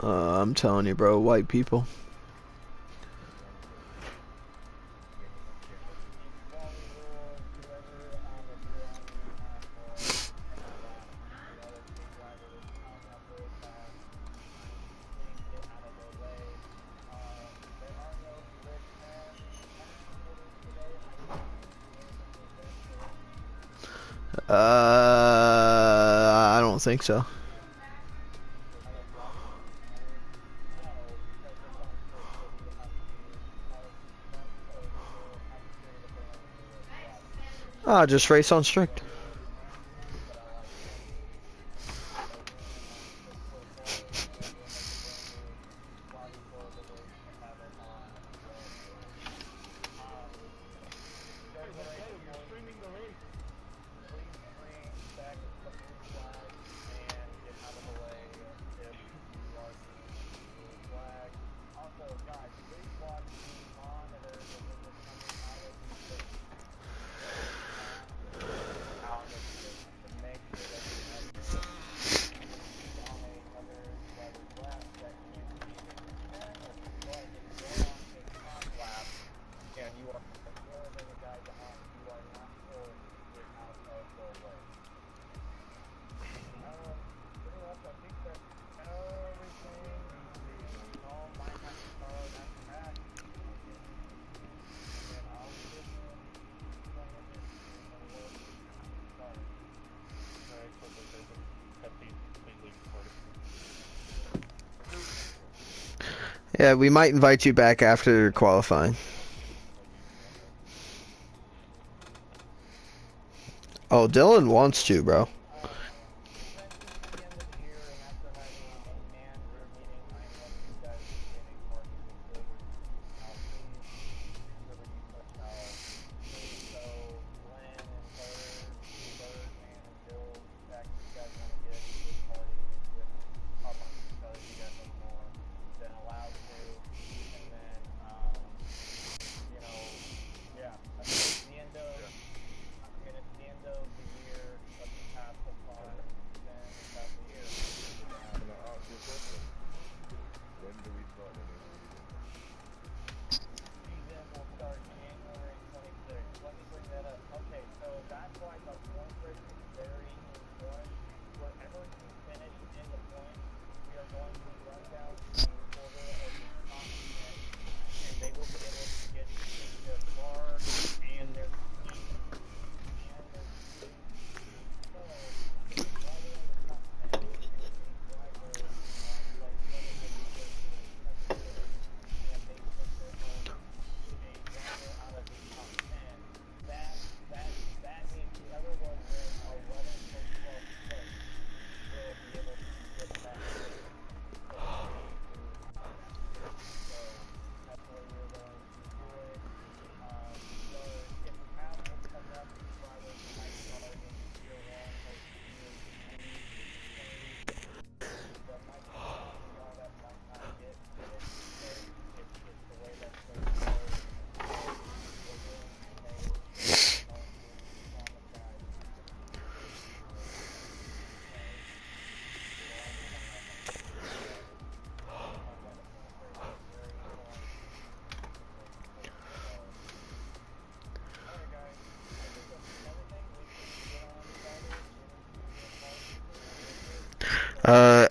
I'm telling you, bro, white people. I don't think so. Ah, just race on strict. Yeah, we might invite you back after qualifying. Oh, Dylan wants to, bro.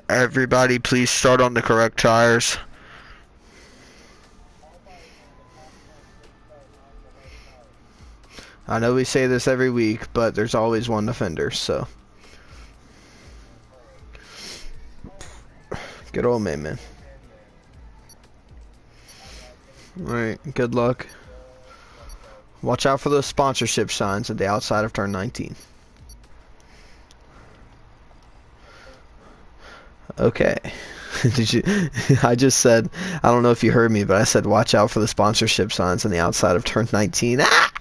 Everybody please start on the correct tires. I know we say this every week, but there's always one offender, so. Good old man. Alright, good luck. Watch out for those sponsorship signs at the outside of turn 19. Okay. Did you? I just said, I don't know if you heard me, but I said watch out for the sponsorship signs on the outside of turn 19. Ah!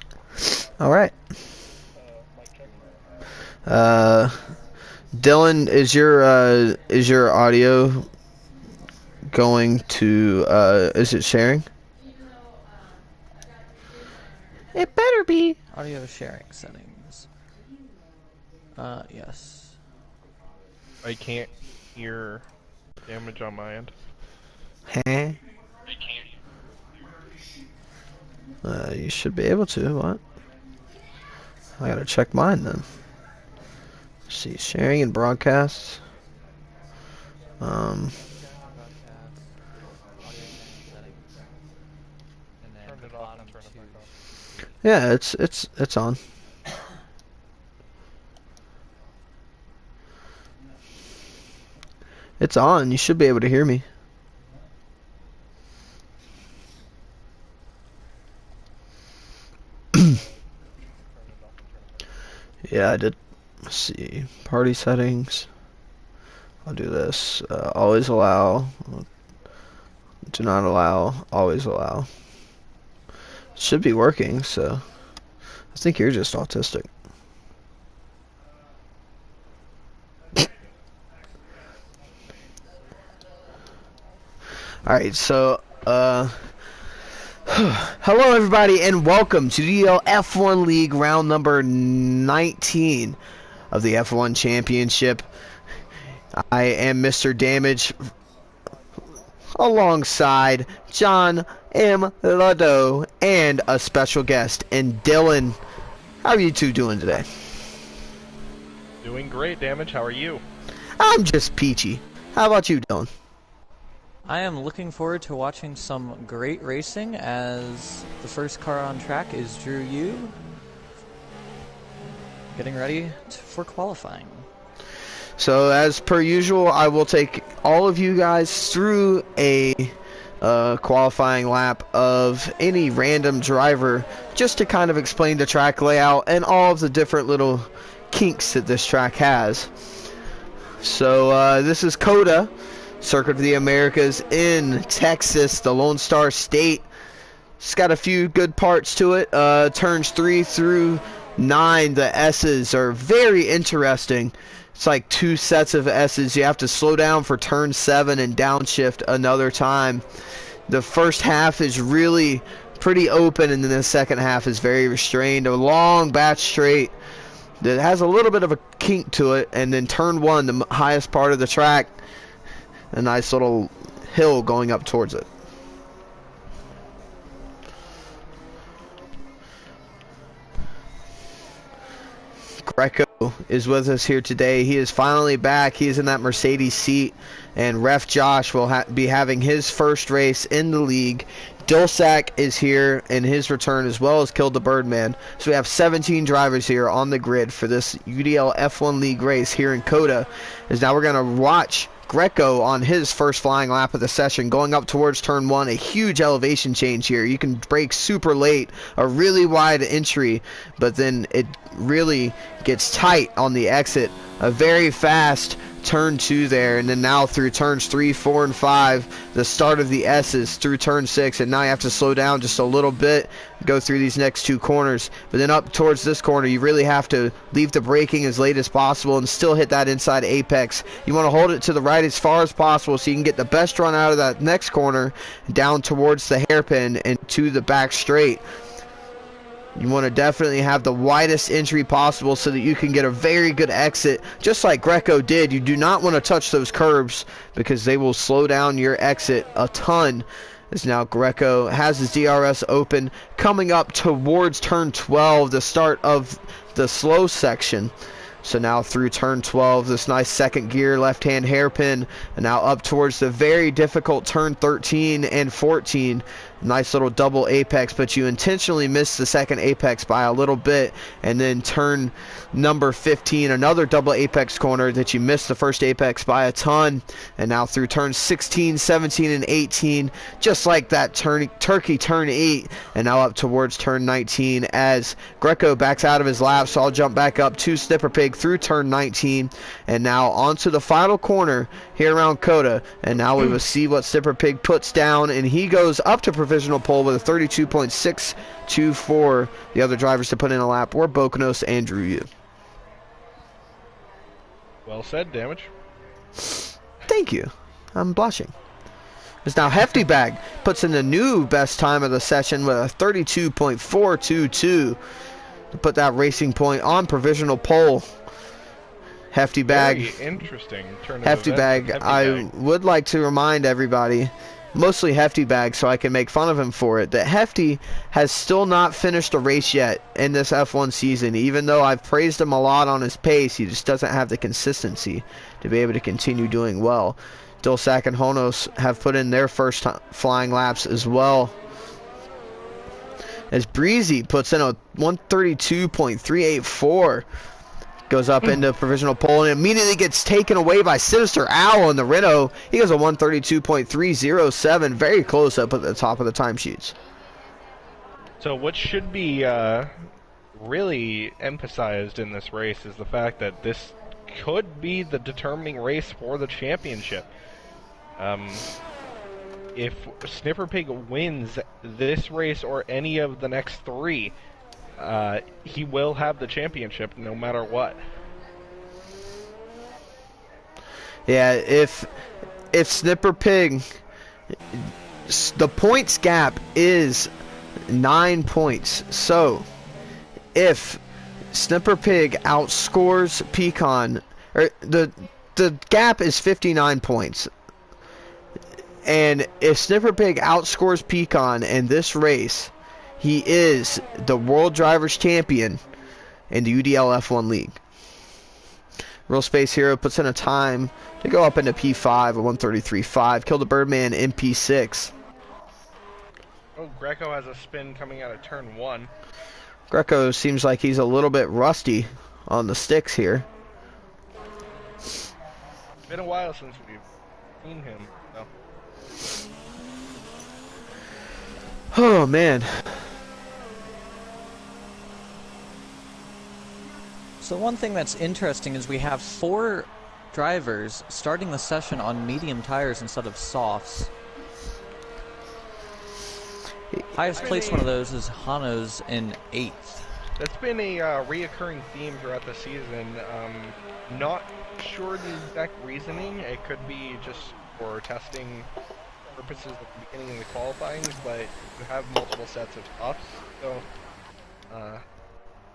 Alright. Dylan, is your audio going to, is it sharing? It better be. Audio sharing settings. Yes. I can't hear Damage on my end. Huh? You should be able to. What? I gotta check mine then. Let's see, sharing and broadcasts. Broadcast, audio channel settings, and then Turn the it off bottom and turn it two back on. should be Yeah, it's on. It's on. You should be able to hear me. Turn it off and turn it back on. Yeah, I did. Let's see, party settings. I'll do this. Always allow. Do not allow. Always allow. Should be working. So I think you're just autistic. All right, so hello everybody and welcome to the UDL F1 League round number 19 of the F1 Championship. I am Mr. Damage alongside John M. Lado and a special guest. And Dylan, how are you two doing today? Doing great, Damage. How are you? I'm just peachy. How about you, Dylan? I am looking forward to watching some great racing as the first car on track is Drew Yu. Getting ready for qualifying. So as per usual, I will take all of you guys through a qualifying lap of any random driver just to kind of explain the track layout and all of the different little kinks that this track has. So this is COTA, Circuit of the Americas in Texas, the Lone Star State. It's got a few good parts to it. Turns 3 through 9, the S's are very interesting. It's like 2 sets of S's. You have to slow down for turn 7 and downshift another time. The first half is really pretty open, and then the second half is very restrained. A long batch straight that has a little bit of a kink to it, and then turn 1, the highest part of the track, a nice little hill going up towards it. Greco is with us here today. He is finally back. He is in that Mercedes seat, and Ref Josh will be having his first race in the league. Dulsac is here in his return, as well as Killed the Birdman. So we have 17 drivers here on the grid for this UDL F1 League race here in COTA. As now we're going to watch Greco on his first flying lap of the session going up towards turn 1. A huge elevation change here. You can brake super late, a really wide entry, but then it really gets tight on the exit. A very fast turn 2 there, and then now through turns 3, 4, and 5, the start of the S's through turn 6, and now you have to slow down just a little bit, go through these next 2 corners, but then up towards this corner you really have to leave the braking as late as possible and still hit that inside apex. You want to hold it to the right as far as possible so you can get the best run out of that next corner down towards the hairpin and to the back straight. You want to definitely have the widest entry possible so that you can get a very good exit, just like Greco did. You do not want to touch those curbs because they will slow down your exit a ton. As now Greco has his DRS open, coming up towards turn 12, the start of the slow section. So now through turn 12, this nice second gear left-hand hairpin, and now up towards the very difficult turn 13 and 14. Nice little double apex, but you intentionally missed the second apex by a little bit, and then turn number 15, another double apex corner that you missed the first apex by a ton, and now through turn 16, 17, and 18, just like that turkey turn 8, and now up towards turn 19 as Greco backs out of his lap, so I'll jump back up to Snipper Pig through turn 19, and now onto the final corner here around COTA, and now we will see what Snipper Pig puts down, and he goes up to provisional pole with a 32.624. The other drivers to put in a lap were Bokonos and Drew Yu. Well said, Damage. Thank you. I'm blushing. As now Hefty Bag puts in the new best time of the session with a 32.422 to put that racing point on provisional pole. Hefty Bag. Very interesting turn of Hefty events with Bag. Hefty I Bag. would like to remind everybody, mostly Hefty Bag, so I can make fun of him for it, that Hefty has still not finished a race yet in this F1 season. Even though I've praised him a lot on his pace, he just doesn't have the consistency to be able to continue doing well. Dulsac and Honos have put in their first flying laps as well, as Breezy puts in a 132.384. Goes up into provisional pole and immediately gets taken away by Sinister Owl in the Renault. He goes a 132.307, very close up at the top of the timesheets. So what should be really emphasized in this race is the fact that this could be the determining race for the championship. If Snipper Pig wins this race or any of the next three, he will have the championship no matter what. Yeah, if Snipper Pig, the points gap is 9 points. So if Snipper Pig outscores Pecan, or the gap is 59 points. And if Snipper Pig outscores Pecan in this race, he is the World Drivers Champion in the UDL F1 League. Real Space Hero puts in a time to go up into P5, a 133.5. Kill the Birdman in P6. Oh, Greco has a spin coming out of turn 1. Greco seems like he's a little bit rusty on the sticks here. It's been a while since we've seen him. So. Oh, man. So one thing that's interesting is we have 4 drivers starting the session on medium tires instead of softs. Highest placed one of those is Hanos in 8th. That's been a reoccurring theme throughout the season. Not sure the exact reasoning. It could be just for testing purposes at the beginning of the qualifying, but you have multiple sets of softs, so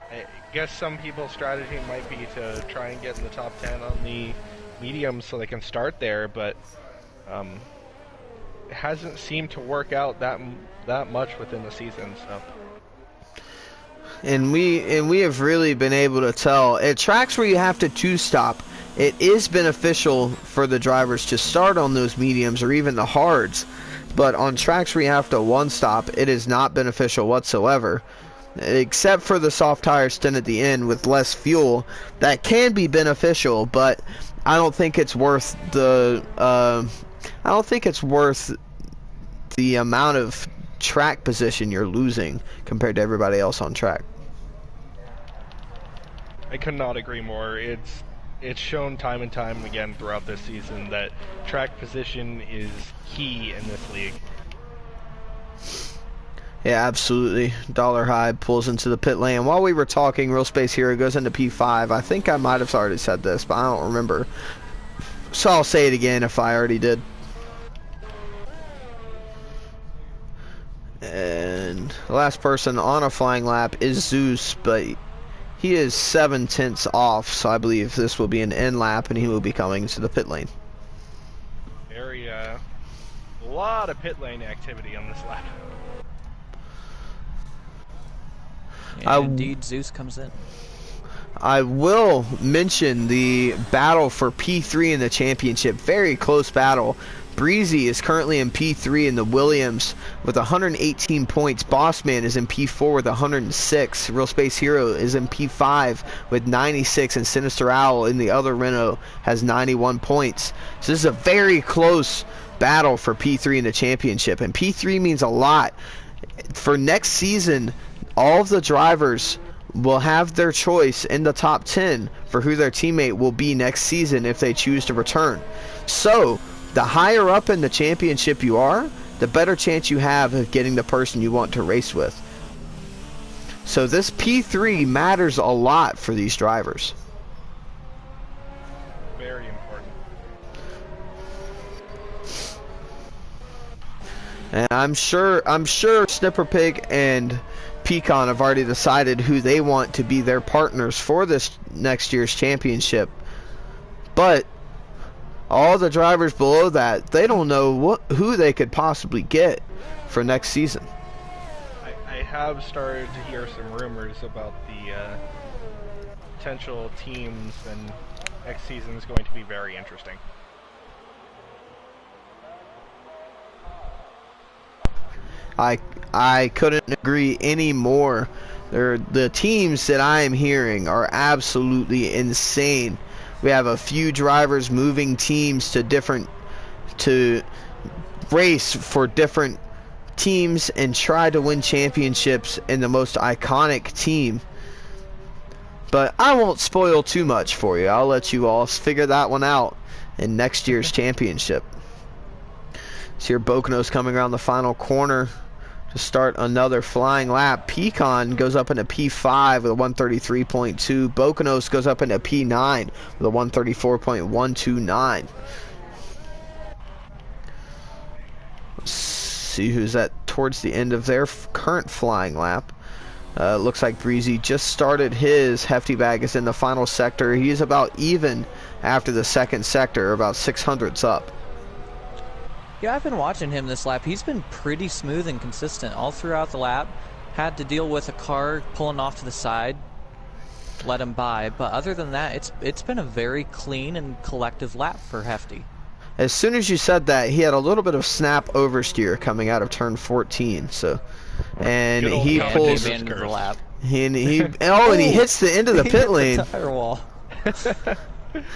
I guess some people's strategy might be to try and get in the top 10 on the mediums so they can start there, but it hasn't seemed to work out that much within the season. So. And we have really been able to tell at tracks where you have to two-stop, it is beneficial for the drivers to start on those mediums or even the hards, but on tracks where you have to one-stop, it is not beneficial whatsoever. Except for the soft tire stint at the end with less fuel, that can be beneficial, but I don't think it's worth the amount of track position you're losing compared to everybody else on track. I could not agree more. It's shown time and time again throughout this season that track position is key in this league. Yeah, absolutely. Dollar High pulls into the pit lane. While we were talking, Real Space Hero goes into P5. I think I might have already said this, but I don't remember. So I'll say it again if I already did. And the last person on a flying lap is Zeus, but he is 7/10 off, so I believe this will be an end lap, and he will be coming to the pit lane. Very, a lot of pit lane activity on this lap. And indeed, Zeus comes in. I will mention the battle for P3 in the championship. Very close battle. Breezy is currently in P3 in the Williams with 118 points. Bossman is in P4 with 106. Real Space Hero is in P5 with 96, and Sinister Owl in the other Renault has 91 points. So this is a very close battle for P3 in the championship, and P3 means a lot. For next season, all of the drivers will have their choice in the top 10 for who their teammate will be next season if they choose to return. So the higher up in the championship you are, the better chance you have of getting the person you want to race with. So this P3 matters a lot for these drivers. Very important. And I'm sure Snipper Pig and Pecan have already decided who they want to be their partners for this next year's championship. But all the drivers below that, they don't know who they could possibly get for next season. I have started to hear some rumors about the potential teams, and next season is going to be very interesting. I couldn't agree any more. The teams that I am hearing are absolutely insane. We have a few drivers moving teams to race for different teams and try to win championships in the most iconic team. But I won't spoil too much for you. I'll let you all figure that one out in next year's championship. So here Boconos coming around the final corner to start another flying lap. Pecan goes up into P5 with a 133.2. Boconos goes up into P9 with a 134.129. Let's see who's at towards the end of their current flying lap. Looks like Breezy just started his. Hefty Bag is in the final sector. He's about even after the second sector, about 600ths up. Yeah, I've been watching him this lap. He's been pretty smooth and consistent all throughout the lap. Had to deal with a car pulling off to the side, let him by. But other than that, it's been a very clean and collective lap for Hefty. As soon as you said that, he had a little bit of snap oversteer coming out of turn 14. So, and he pulls the end of the lap. And he hits the end of the pit lane. The tire wall.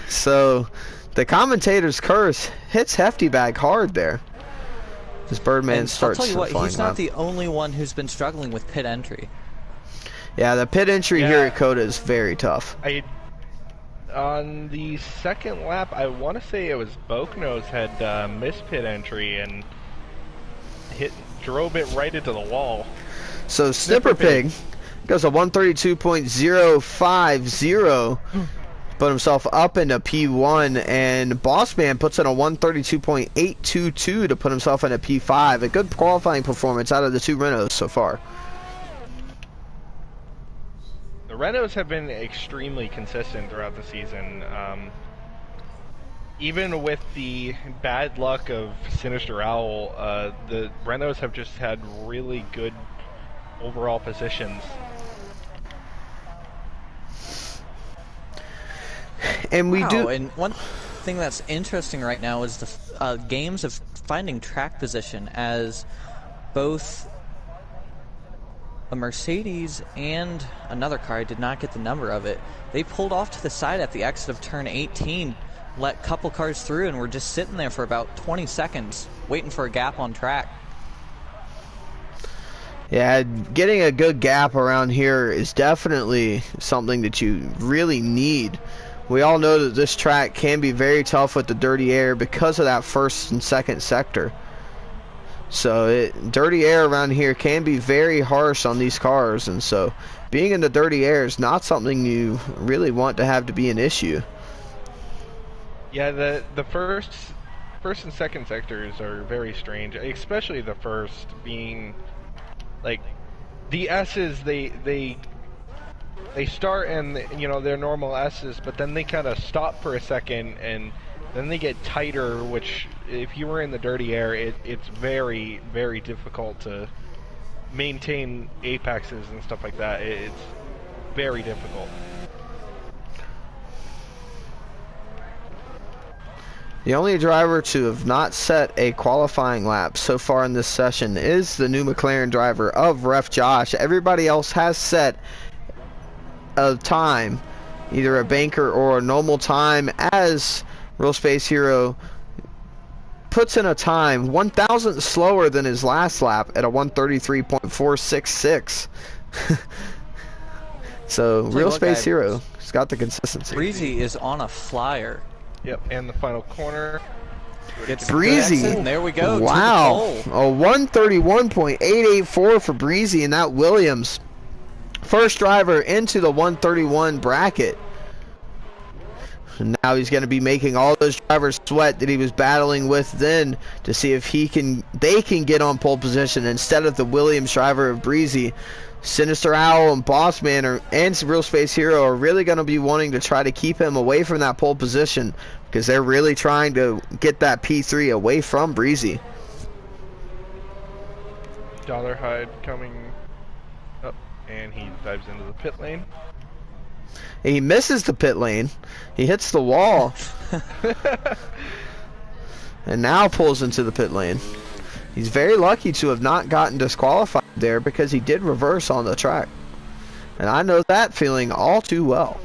So, the commentator's curse hits Hefty Bag hard there. This Birdman starts. I'll tell you what, he's not lap. the only one who's been struggling with pit entry. Yeah, the pit entry here at Coda is very tough. On the second lap, I want to say it was Boconos had missed pit entry and drove it right into the wall. So Snipper Pig goes a 132.050, put himself up into P1, and Bossman puts in a 132.822 to put himself into P5. A good qualifying performance out of the two Renaults so far. The Renaults have been extremely consistent throughout the season. Even with the bad luck of Sinister Owl, the Renaults have just had really good overall positions. And we do. And one thing that's interesting right now is the games of finding track position, as both a Mercedes and another car, I did not get the number of it, they pulled off to the side at the exit of turn 18, let a couple cars through, and were just sitting there for about 20 seconds waiting for a gap on track. Yeah, getting a good gap around here is definitely something that you really need. We all know that this track can be very tough with the dirty air because of that first and second sector. So dirty air around here can be very harsh on these cars, and so being in the dirty air is not something you really want to have to be an issue. Yeah, the first and second sectors are very strange, especially the first being like the S's. They start and they're normal S's, but then they kind of stop for a second and then they get tighter, which if you were in the dirty air, it's very, very difficult to maintain apexes and stuff like that. It's very difficult. The only driver to have not set a qualifying lap so far in this session is the new McLaren driver of Ref Josh. Everybody else has set a time, either a banker or a normal time, as Real Space Hero puts in a time 1,000th slower than his last lap at a 133.466. So Real Space Hero has got the consistency. Breezy is on a flyer. Yep, and the final corner. Breezy. There we go. Wow. A 131.884 for Breezy in that Williams. First driver into the 131 bracket. And now he's going to be making all those drivers sweat that he was battling with then to see if they can get on pole position instead of the Williams driver of Breezy. Sinister Owl and Bossman and Real Space Hero are really going to be wanting to try to keep him away from that pole position because they're really trying to get that P3 away from Breezy. Dollarhide coming up, and he dives into the pit lane. He misses the pit lane. He hits the wall. And now pulls into the pit lane. He's very lucky to have not gotten disqualified there because he did reverse on the track. And I know that feeling all too well.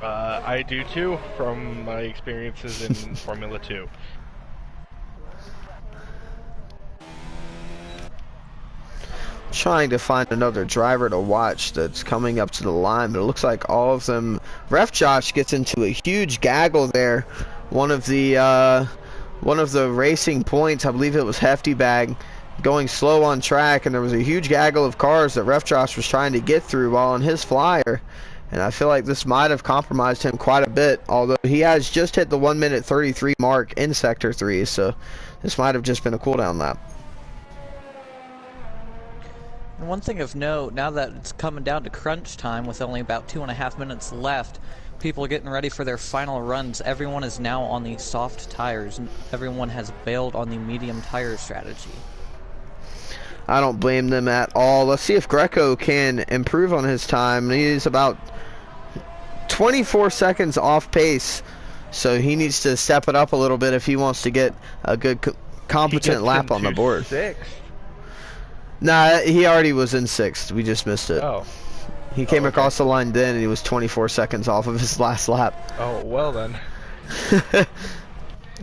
I do too, from my experiences in Formula 2. Trying to find another driver to watch that's coming up to the line, but it looks like all of them. Ref Josh gets into a huge gaggle there. One of the racing points, I believe it was Hefty Bag, going slow on track, and there was a huge gaggle of cars that Ref Josh was trying to get through while on his flyer. And I feel like this might have compromised him quite a bit, although he has just hit the 1:33 mark in Sector 3, so this might have just been a cooldown lap. One thing of note, now that it's coming down to crunch time with only about 2.5 minutes left, people are getting ready for their final runs. Everyone is now on the soft tires, and everyone has bailed on the medium tire strategy. I don't blame them at all. Let's see if Greco can improve on his time. He's about 24 seconds off pace, so he needs to step it up a little bit if he wants to get a good competent lap on the board. Nah, he already was in 6th. We just missed it. Oh. He came across the line then, and he was 24 seconds off of his last lap. Oh, well then.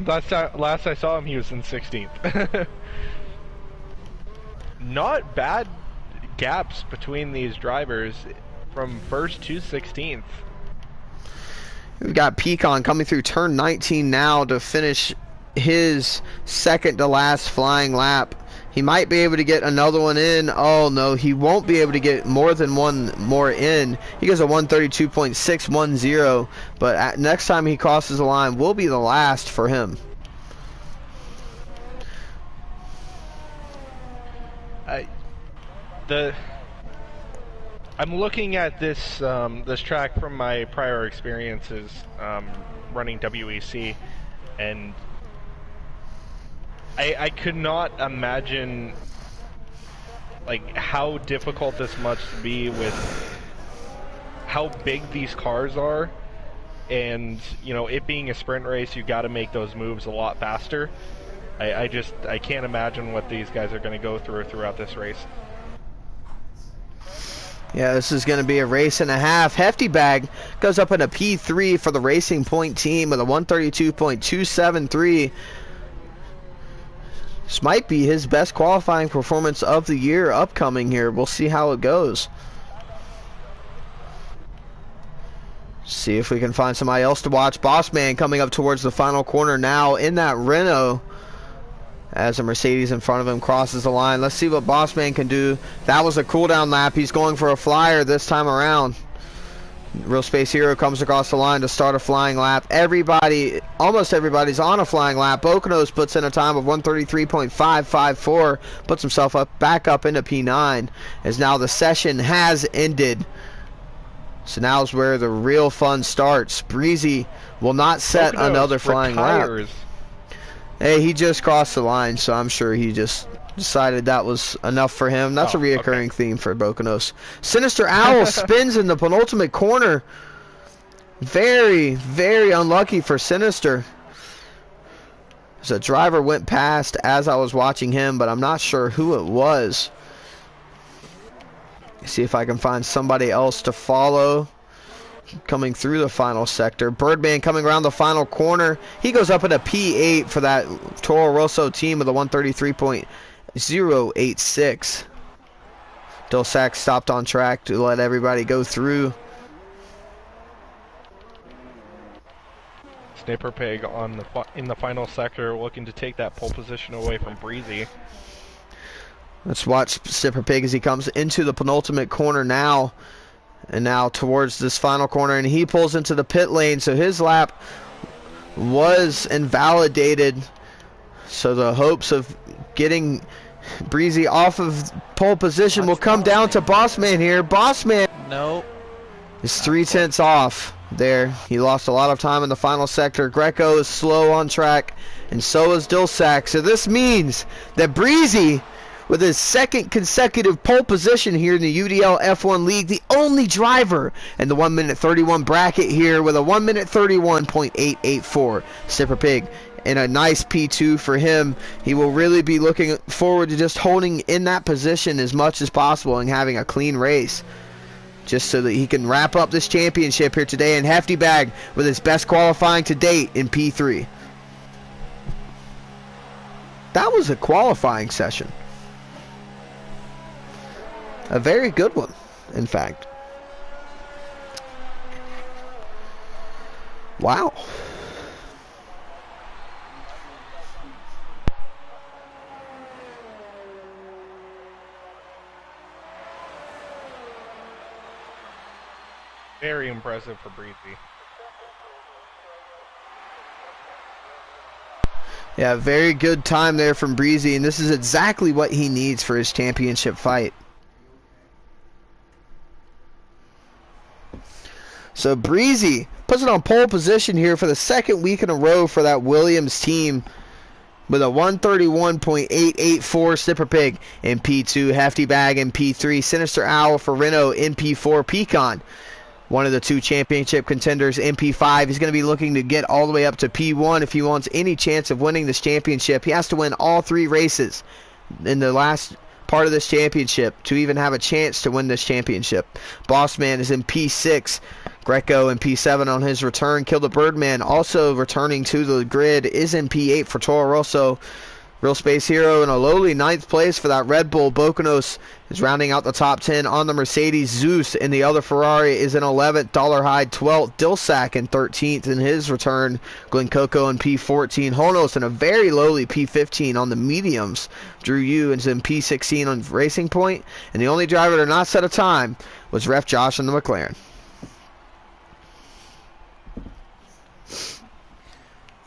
Last I saw him, he was in 16th. Not bad gaps between these drivers from 1st to 16th. We've got Pecan coming through turn 19 now to finish his second to last flying lap. He might be able to get another one in. Oh no, he won't be able to get more than one more in. He goes a 132.610, but next time he crosses the line will be the last for him. I'm looking at this this track from my prior experiences running WEC, and I could not imagine like how difficult this must be with how big these cars are, and you know, it being a sprint race, you got to make those moves a lot faster. I can't imagine what these guys are going to go through throughout this race. Yeah, this is going to be a race and a half. Hefty Bag goes up in a P3 for the Racing Point team with a 132.273. This might be his best qualifying performance of the year upcoming here. We'll see how it goes. See if we can find somebody else to watch. Bossman coming up towards the final corner now in that Renault as a Mercedes in front of him crosses the line. Let's see what Bossman can do. That was a cooldown lap. He's going for a flyer this time around. Real Space Hero comes across the line to start a flying lap. Almost everybody's on a flying lap. Bokonos puts in a time of 133.554, puts himself back up into P9, as now the session has ended. So now is where the real fun starts. Breezy will not set another flying lap. Hey, he just crossed the line, so I'm sure he just decided that was enough for him. That's a reoccurring theme for Bokonos. Sinister Owl spins in the penultimate corner. Very, very unlucky for Sinister. As a driver went past as I was watching him, but I'm not sure who it was. See if I can find somebody else to follow. Coming through the final sector. Birdman coming around the final corner. He goes up in a P8 for that Toro Rosso team with a 133.086. Dulsac stopped on track to let everybody go through. Snipper Pig in the final sector, looking to take that pole position away from Breezy. Let's watch Snipper Pig as he comes into the penultimate corner now. And now towards this final corner, and he pulls into the pit lane, so his lap was invalidated. So the hopes of getting Breezy off of pole position will come down to Bossman here. Bossman Nope. is 3/10 off there. He lost a lot of time in the final sector. Greco is slow on track, and so is Dulsac. So this means that Breezy, with his second consecutive pole position here in the UDL F1 League, the only driver in the 1 minute 31 bracket here with a 1 minute 31.884. Sipper Pig in a nice P2 for him. He will really be looking forward to just holding in that position as much as possible and having a clean race, just so that he can wrap up this championship here today. And Hefty Bag with his best qualifying to date in P3. That was a qualifying session. A very good one, in fact. Wow. Very impressive for Breezy. Yeah, very good time there from Breezy, and this is exactly what he needs for his championship fight. So Breezy puts it on pole position here for the second week in a row for that Williams team with a 131.884. Sipper Pig in P2, Hefty Bag in P3, Sinister Owl for Renault in P4, Pecan, one of the two championship contenders, in P5. He's going to be looking to get all the way up to P1 if he wants any chance of winning this championship. He has to win all 3 races in the last part of this championship to even have a chance to win this championship. Bossman is in P6. Greco in P7 on his return. Kill the Birdman also returning to the grid is in P8 for Toro Rosso. Real Space Hero in a lowly 9th place for that Red Bull. Bocanos is rounding out the top 10 on the Mercedes. Zeus in the other Ferrari is in 11th. Dollar Hyde 12th. Dilsac in 13th in his return. Glen Coco in P14. Honos in a very lowly P15 on the mediums. Drew Yu is in P16 on Racing Point. And the only driver to not set a time was Ref Josh in the McLaren.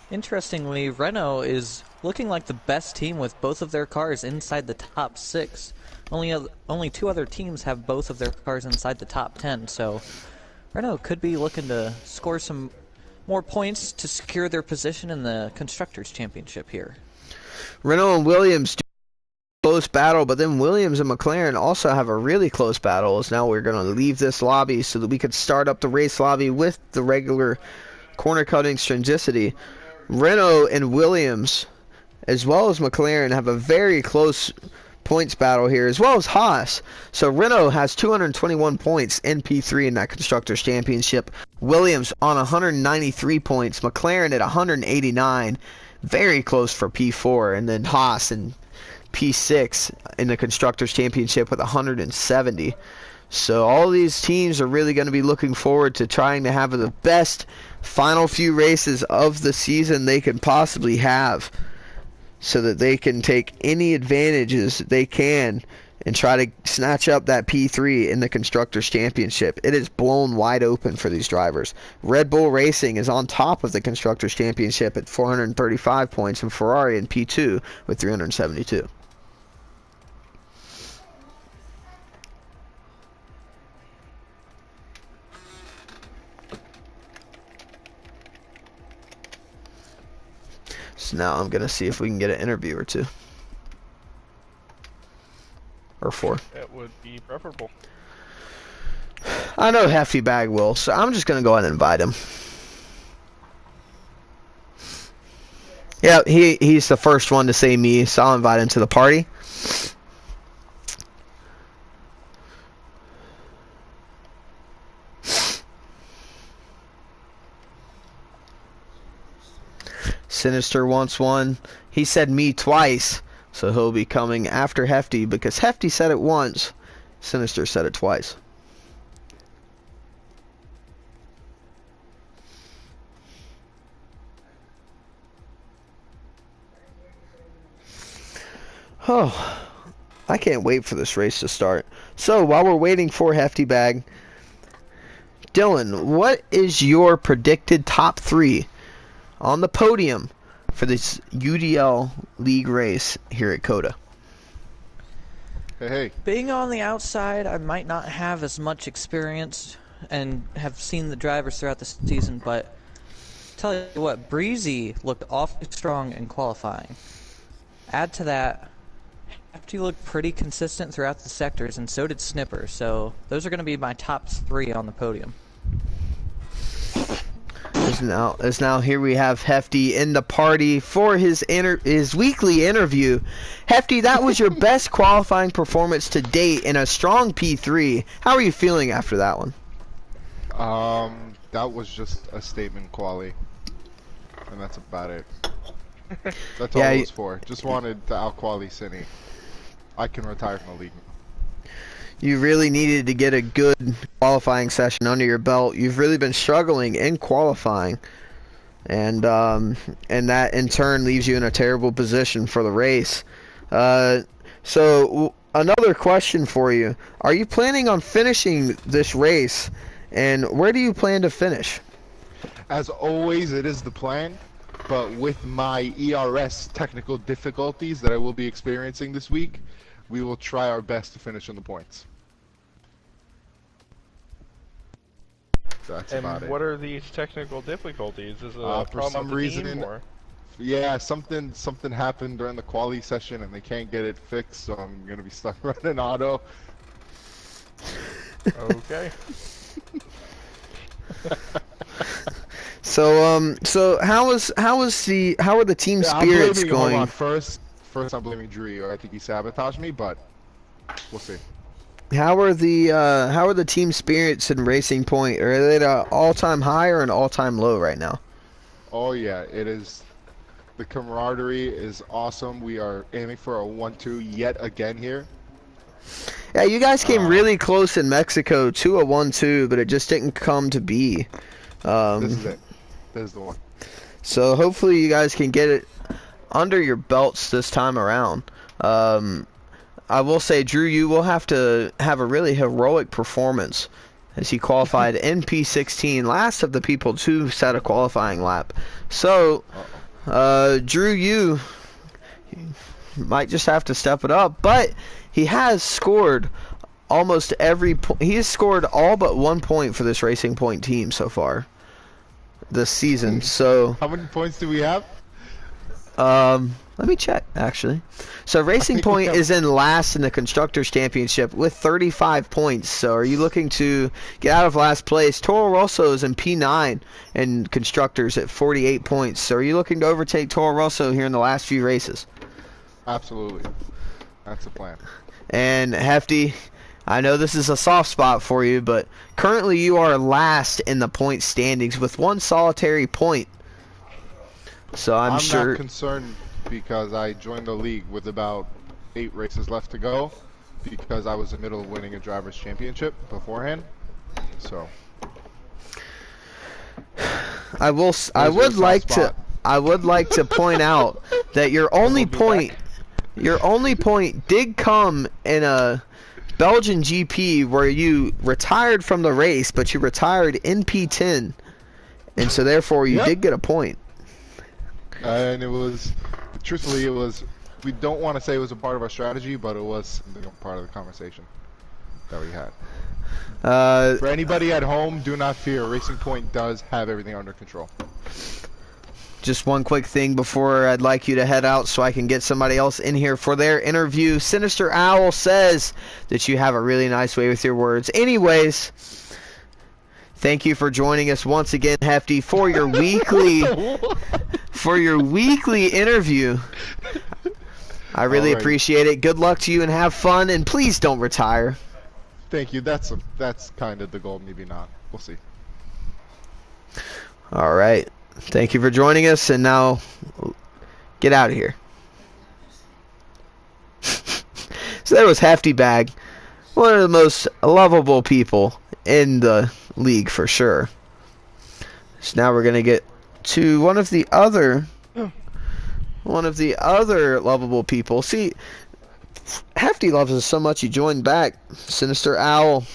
Interestingly, Renault is looking like the best team with both of their cars inside the top 6. Only 2 other teams have both of their cars inside the top 10, so Renault could be looking to score some more points to secure their position in the Constructors' Championship here. Renault and Williams do a close battle, but then Williams and McLaren also have a really close battle. As now we're going to leave this lobby so that we could start up the race lobby with the regular corner cutting stringicity. Renault and Williams, as well as McLaren, have a very close points battle here, as well as Haas. So Renault has 221 points in P3 in that Constructors' Championship. Williams on 193 points. McLaren at 189. Very close for P4. And then Haas in P6 in the Constructors' Championship with 170. So all these teams are really going to be looking forward to trying to have the best final few races of the season they can possibly have, so that they can take any advantages they can and try to snatch up that P3 in the Constructors' Championship. It is blown wide open for these drivers. Red Bull Racing is on top of the Constructors' Championship at 435 points, and Ferrari in P2 with 372. So now I'm going to see if we can get an interview or 2. Or 4. That would be preferable. I know Hefty Bag will, so I'm just going to go ahead and invite him. Yeah, he's the first one to say me, so I'll invite him to the party. Sinister wants one. He said me twice, so he'll be coming after Hefty, because Hefty said it once, Sinister said it twice. Oh, I can't wait for this race to start. So while we're waiting for Hefty Bag, Dylan, what is your predicted top 3 on the podium for this UDL league race here at COTA? Hey. Being on the outside, I might not have as much experience and have seen the drivers throughout the season, but tell you what, Breezy looked awfully strong in qualifying. Add to that, Hefty looked pretty consistent throughout the sectors, and so did Snipper, so those are going to be my top 3 on the podium. As now here we have Hefty in the party for his weekly interview. Hefty, that was your best qualifying performance to date in a strong P3. How are you feeling after that one? That was just a statement quali, and that's about it. That's all Yeah, it was for. Just wanted to out-quali Cine. I can retire from the league. You really needed to get a good qualifying session under your belt. You've really been struggling in qualifying, and that in turn leaves you in a terrible position for the race. So another question for you: are you planning on finishing this race, and where do you plan to finish? As always, it is the plan, but with my ERS technical difficulties that I will be experiencing this week, we will try our best to finish on the points. That's about And what it. are these technical difficulties? Is it For a problem some with the team, reason, or? yeah, something happened during the quali session and they can't get it fixed, so I'm gonna be stuck running auto. Okay. So how are the team spirits Hold on. going? First I'm blaming Drew. I think he sabotaged me, but we'll see. How are the team spirits in Racing Point? Are they at an all-time high or an all-time low right now? Oh yeah, it is. The camaraderie is awesome. We are aiming for a 1-2 yet again here. Yeah, you guys came really close in Mexico to a 1-2, but it just didn't come to be. This is it. This is the one. So hopefully you guys can get it under your belts this time around. I will say, Drew, you will have to have a really heroic performance as he qualified in P16, last of the people to set a qualifying lap. So, Drew, you might just have to step it up, but he has scored almost every he has scored all but 1 point for this Racing Point team so far this season. So how many points do we have? let me check actually. So Racing Point is in last in the Constructors Championship with 35 points. So are you looking to get out of last place? Toro Rosso is in P9 and Constructors at 48 points. So are you looking to overtake Toro Rosso here in the last few races? Absolutely. That's the plan. And Hefty, I know this is a soft spot for you, but currently you are last in the point standings with 1 solitary point. So I'm sure. not concerned because I joined the league with about 8 races left to go because I was in the middle of winning a driver's championship beforehand. So I would like to point out that your only point did come in a Belgian GP where you retired from the race, but you retired in P10, and so therefore you did get a point. And it was, truthfully, we don't want to say it was a part of our strategy, but it was part of the conversation that we had. For anybody at home, do not fear. Racing Point does have everything under control. Just one quick thing before I'd like you to head out so I can get somebody else in here for their interview. Sinister Owl says that you have a really nice way with your words. Anyways, thank you for joining us once again, Hefty, for your weekly interview. I really appreciate it. Good luck to you and have fun, and please don't retire. Thank you. That's kind of the goal, maybe not. We'll see. All right. Thank you for joining us, and now get out of here. So there was Hefty Bag, one of the most lovable people in the league for sure. So now we're gonna get to one of the other lovable people. See, Hefty loves us so much he joined back. Sinister Owl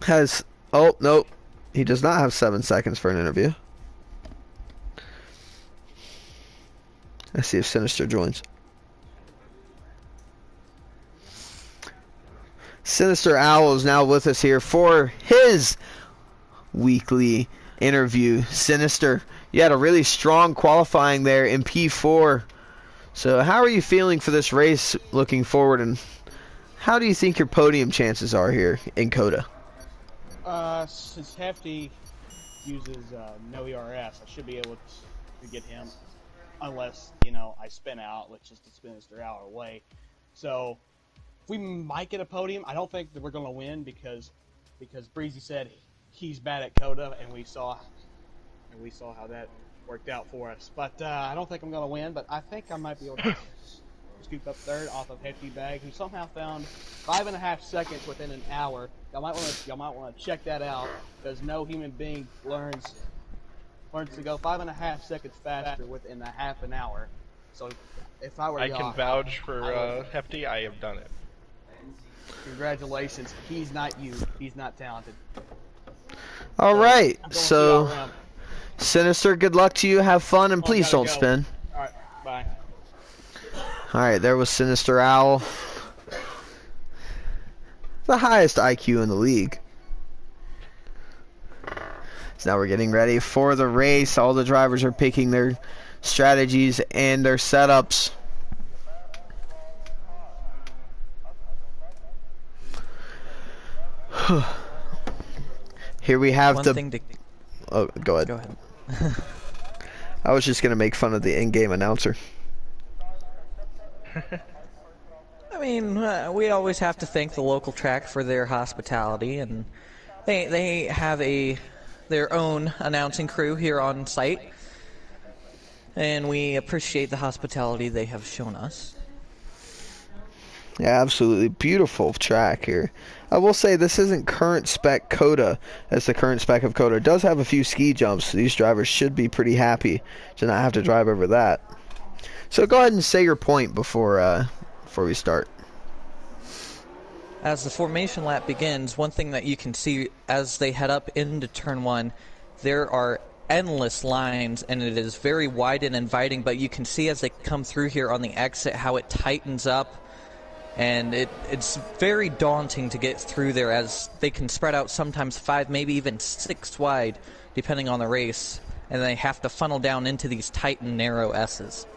has, oh nope, He does not have 7 seconds for an interview. Let's see if Sinister joins. Sinister Owl is now with us here for his weekly interview. Sinister, you had a really strong qualifying there in P4. So how are you feeling for this race looking forward, and how do you think your podium chances are here in COTA? Since Hefty uses no ERS, I should be able to get him, unless, you know, I spin out, which is to spin Mr. Hour away. So we might get a podium. I don't think that we're going to win because Breezy said he's bad at COTA, and we saw how that worked out for us. But I don't think I'm going to win, but I think I might be able to scoop up third off of Hefty Bag, who somehow found 5.5 seconds within an hour. Y'all might want to check that out, because no human being learns to go 5.5 seconds faster within a half an hour. So if I were I y'all, can vouch for Hefty. I have done it. Congratulations. He's not you. He's not talented. All right, Don't so see y'all around. Sinister, good luck to you. Have fun, and please gotta don't go. spin. All right, bye. All right, there was Sinister Owl. The highest IQ in the league. So now we're getting ready for the race. All the drivers are picking their strategies and their setups. Here we have Oh, go ahead. Go ahead. I was just going to make fun of the in-game announcer. I mean, we always have to thank the local track for their hospitality, and they have their own announcing crew here on site, and we appreciate the hospitality they have shown us. Yeah, absolutely beautiful track here. I will say this isn't current spec COTA, as the current spec of COTA does have a few ski jumps, so these drivers should be pretty happy to not have to drive over that. So go ahead and say your point before we start. As the formation lap begins, one thing that you can see as they head up into turn 1, there are endless lines, and it is very wide and inviting, but you can see as they come through here on the exit how it tightens up, and it's very daunting to get through there, as they can spread out sometimes 5, maybe even 6 wide, depending on the race, and they have to funnel down into these tight and narrow S's.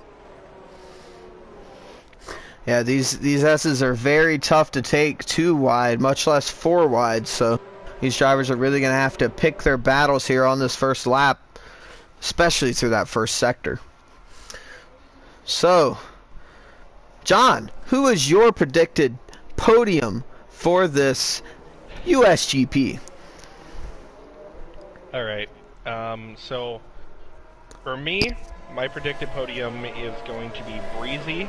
Yeah, these S's are very tough to take 2 wide, much less 4 wide, so these drivers are really going to have to pick their battles here on this first lap, especially through that first sector. So, John, who is your predicted podium for this USGP? Alright, so for me, my predicted podium is going to be Breezy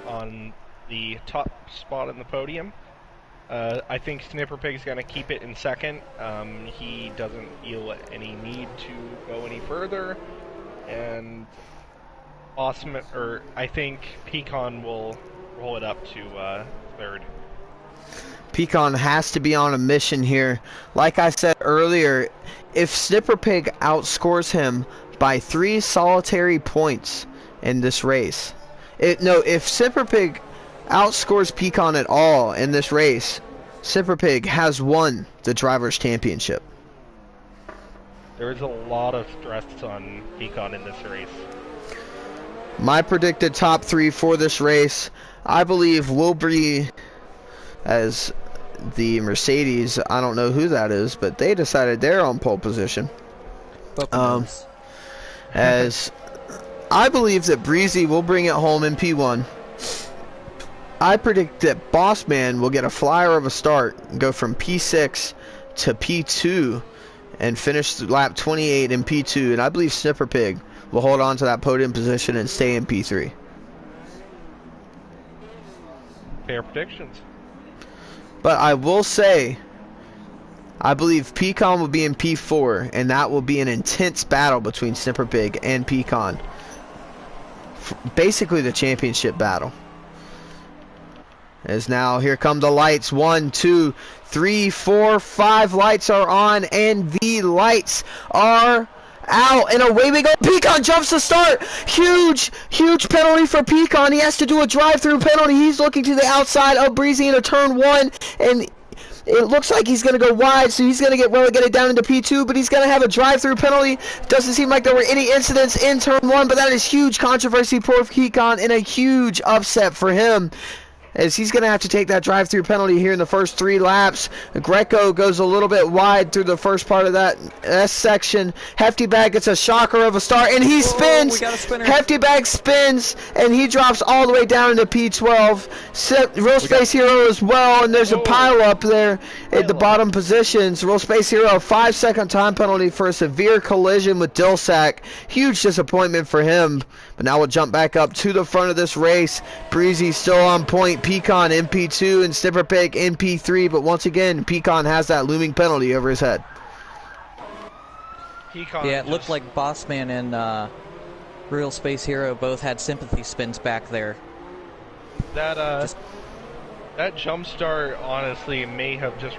on the top spot in the podium. I think Snipper Pig's going to keep it in second. He doesn't feel any need to go any further, and I think Pecan will roll it up to third. Pecan has to be on a mission here. Like I said earlier, if Snipper Pig outscores him by 3 solitary points in this race, if Snipper Pig outscores Pecan at all in this race, Snipper Pig has won the Drivers' Championship. There is a lot of stress on Pecan in this race. My predicted top 3 for this race, I believe, will be as the Mercedes. I don't know who that is, but they decided they're on pole position. As I believe that Breezy will bring it home in P1. I predict that Bossman will get a flyer of a start and go from P6 to P2 and finish lap 28 in P2, and I believe Snipper Pig will hold on to that podium position and stay in P3. Fair predictions. But I will say, I believe Pecan will be in P4, and that will be an intense battle between Snipper Pig and Pecan. Basically the championship battle. As now here come the lights. 1, 2, 3, 4, 5 lights are on, and the lights are out, and away we go. Pecan jumps to start. Huge penalty for Pecan. He has to do a drive-through penalty. He's looking to the outside of Breezy into turn 1, and it looks like he's going to go wide, so he's going to get relegated down into P2, but he's going to have a drive-through penalty. Doesn't seem like there were any incidents in turn 1, but that is huge controversy for Pecan and a huge upset for him, as he's going to have to take that drive-through penalty here in the first 3 laps. Greco goes a little bit wide through the first part of that S section. Hefty Bag gets a shocker of a start, and he spins. Hefty Bag spins, and he drops all the way down into P12. Real Space Hero as well, and there's a pile up there at the bottom positions. Real Space Hero, 5-second time penalty for a severe collision with Dilsack. Huge disappointment for him. But now we'll jump back up to the front of this race. Breezy still on point. Pecan in P2 and Snipper Pig in P3. But once again, Pecan has that looming penalty over his head. Yeah, it looked like Bossman and Real Space Hero both had sympathy spins back there. That jump start honestly may have just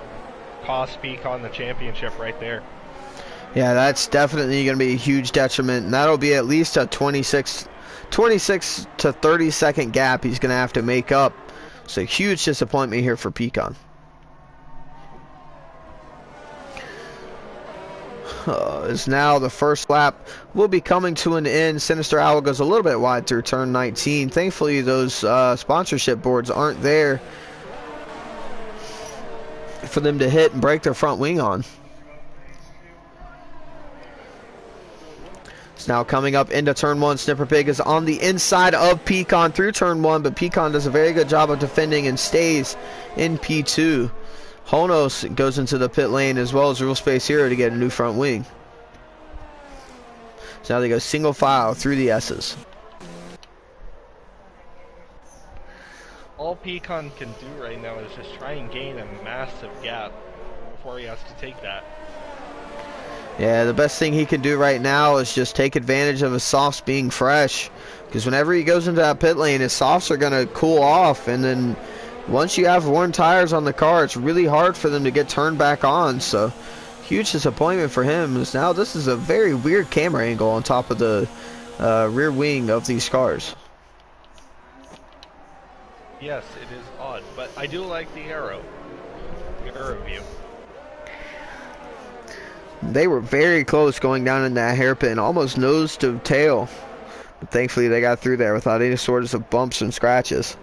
cost Pecan the championship right there. Yeah, that's definitely going to be a huge detriment, and that'll be at least a 26 to 30 second gap he's going to have to make up. So huge disappointment here for Pecan. As now the first lap will be coming to an end. Sinister Owl goes a little bit wide through turn 19. Thankfully, those sponsorship boards aren't there for them to hit and break their front wing on. It's now coming up into turn 1. Snipper Pig is on the inside of Pecan through turn 1, but Pecan does a very good job of defending and stays in P2. Honos goes into the pit lane as well as Real Space Hero to get a new front wing. So now they go single file through the S's. All Pecan can do right now is just try and gain a massive gap before he has to take that. Yeah, the best thing he can do right now is just take advantage of his softs being fresh. Because whenever he goes into that pit lane, his softs are going to cool off. And then once you have worn tires on the car, it's really hard for them to get turned back on. So, huge disappointment for him. Now, this is a very weird camera angle on top of the rear wing of these cars. Yes, it is odd, but I do like the arrow view. They were very close going down in that hairpin, almost nose to tail. But thankfully they got through there without any sorts of bumps and scratches.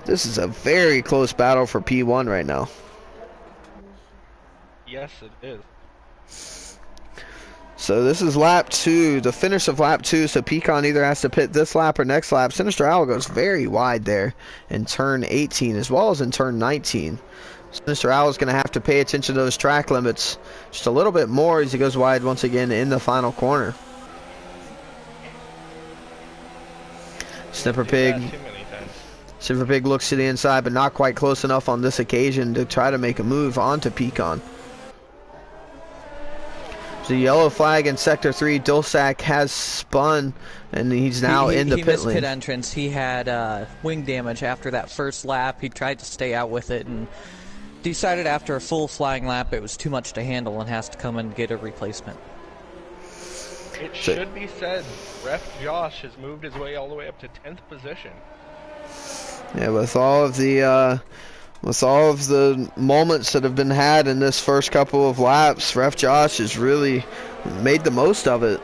This is a very close battle for P1 right now. Yes, it is. So this is lap 2, the finish of lap 2, so Pecan either has to pit this lap or next lap. Sinister Owl goes very wide there in turn 18 as well as in turn 19. Sinister Owl is going to have to pay attention to those track limits just a little bit more as he goes wide once again in the final corner. Snipper Pig looks to the inside, but not quite close enough on this occasion to try to make a move onto Pecan. The yellow flag in Sector 3. Dulsack has spun, and he's now in the pit lane. He missed pit entrance. He had wing damage after that first lap. He tried to stay out with it and decided after a full flying lap it was too much to handle and has to come and get a replacement. It should be said, Ref Josh has moved his way all the way up to 10th position. Yeah, with all of the moments that have been had in this first couple of laps, Ref Josh has really made the most of it.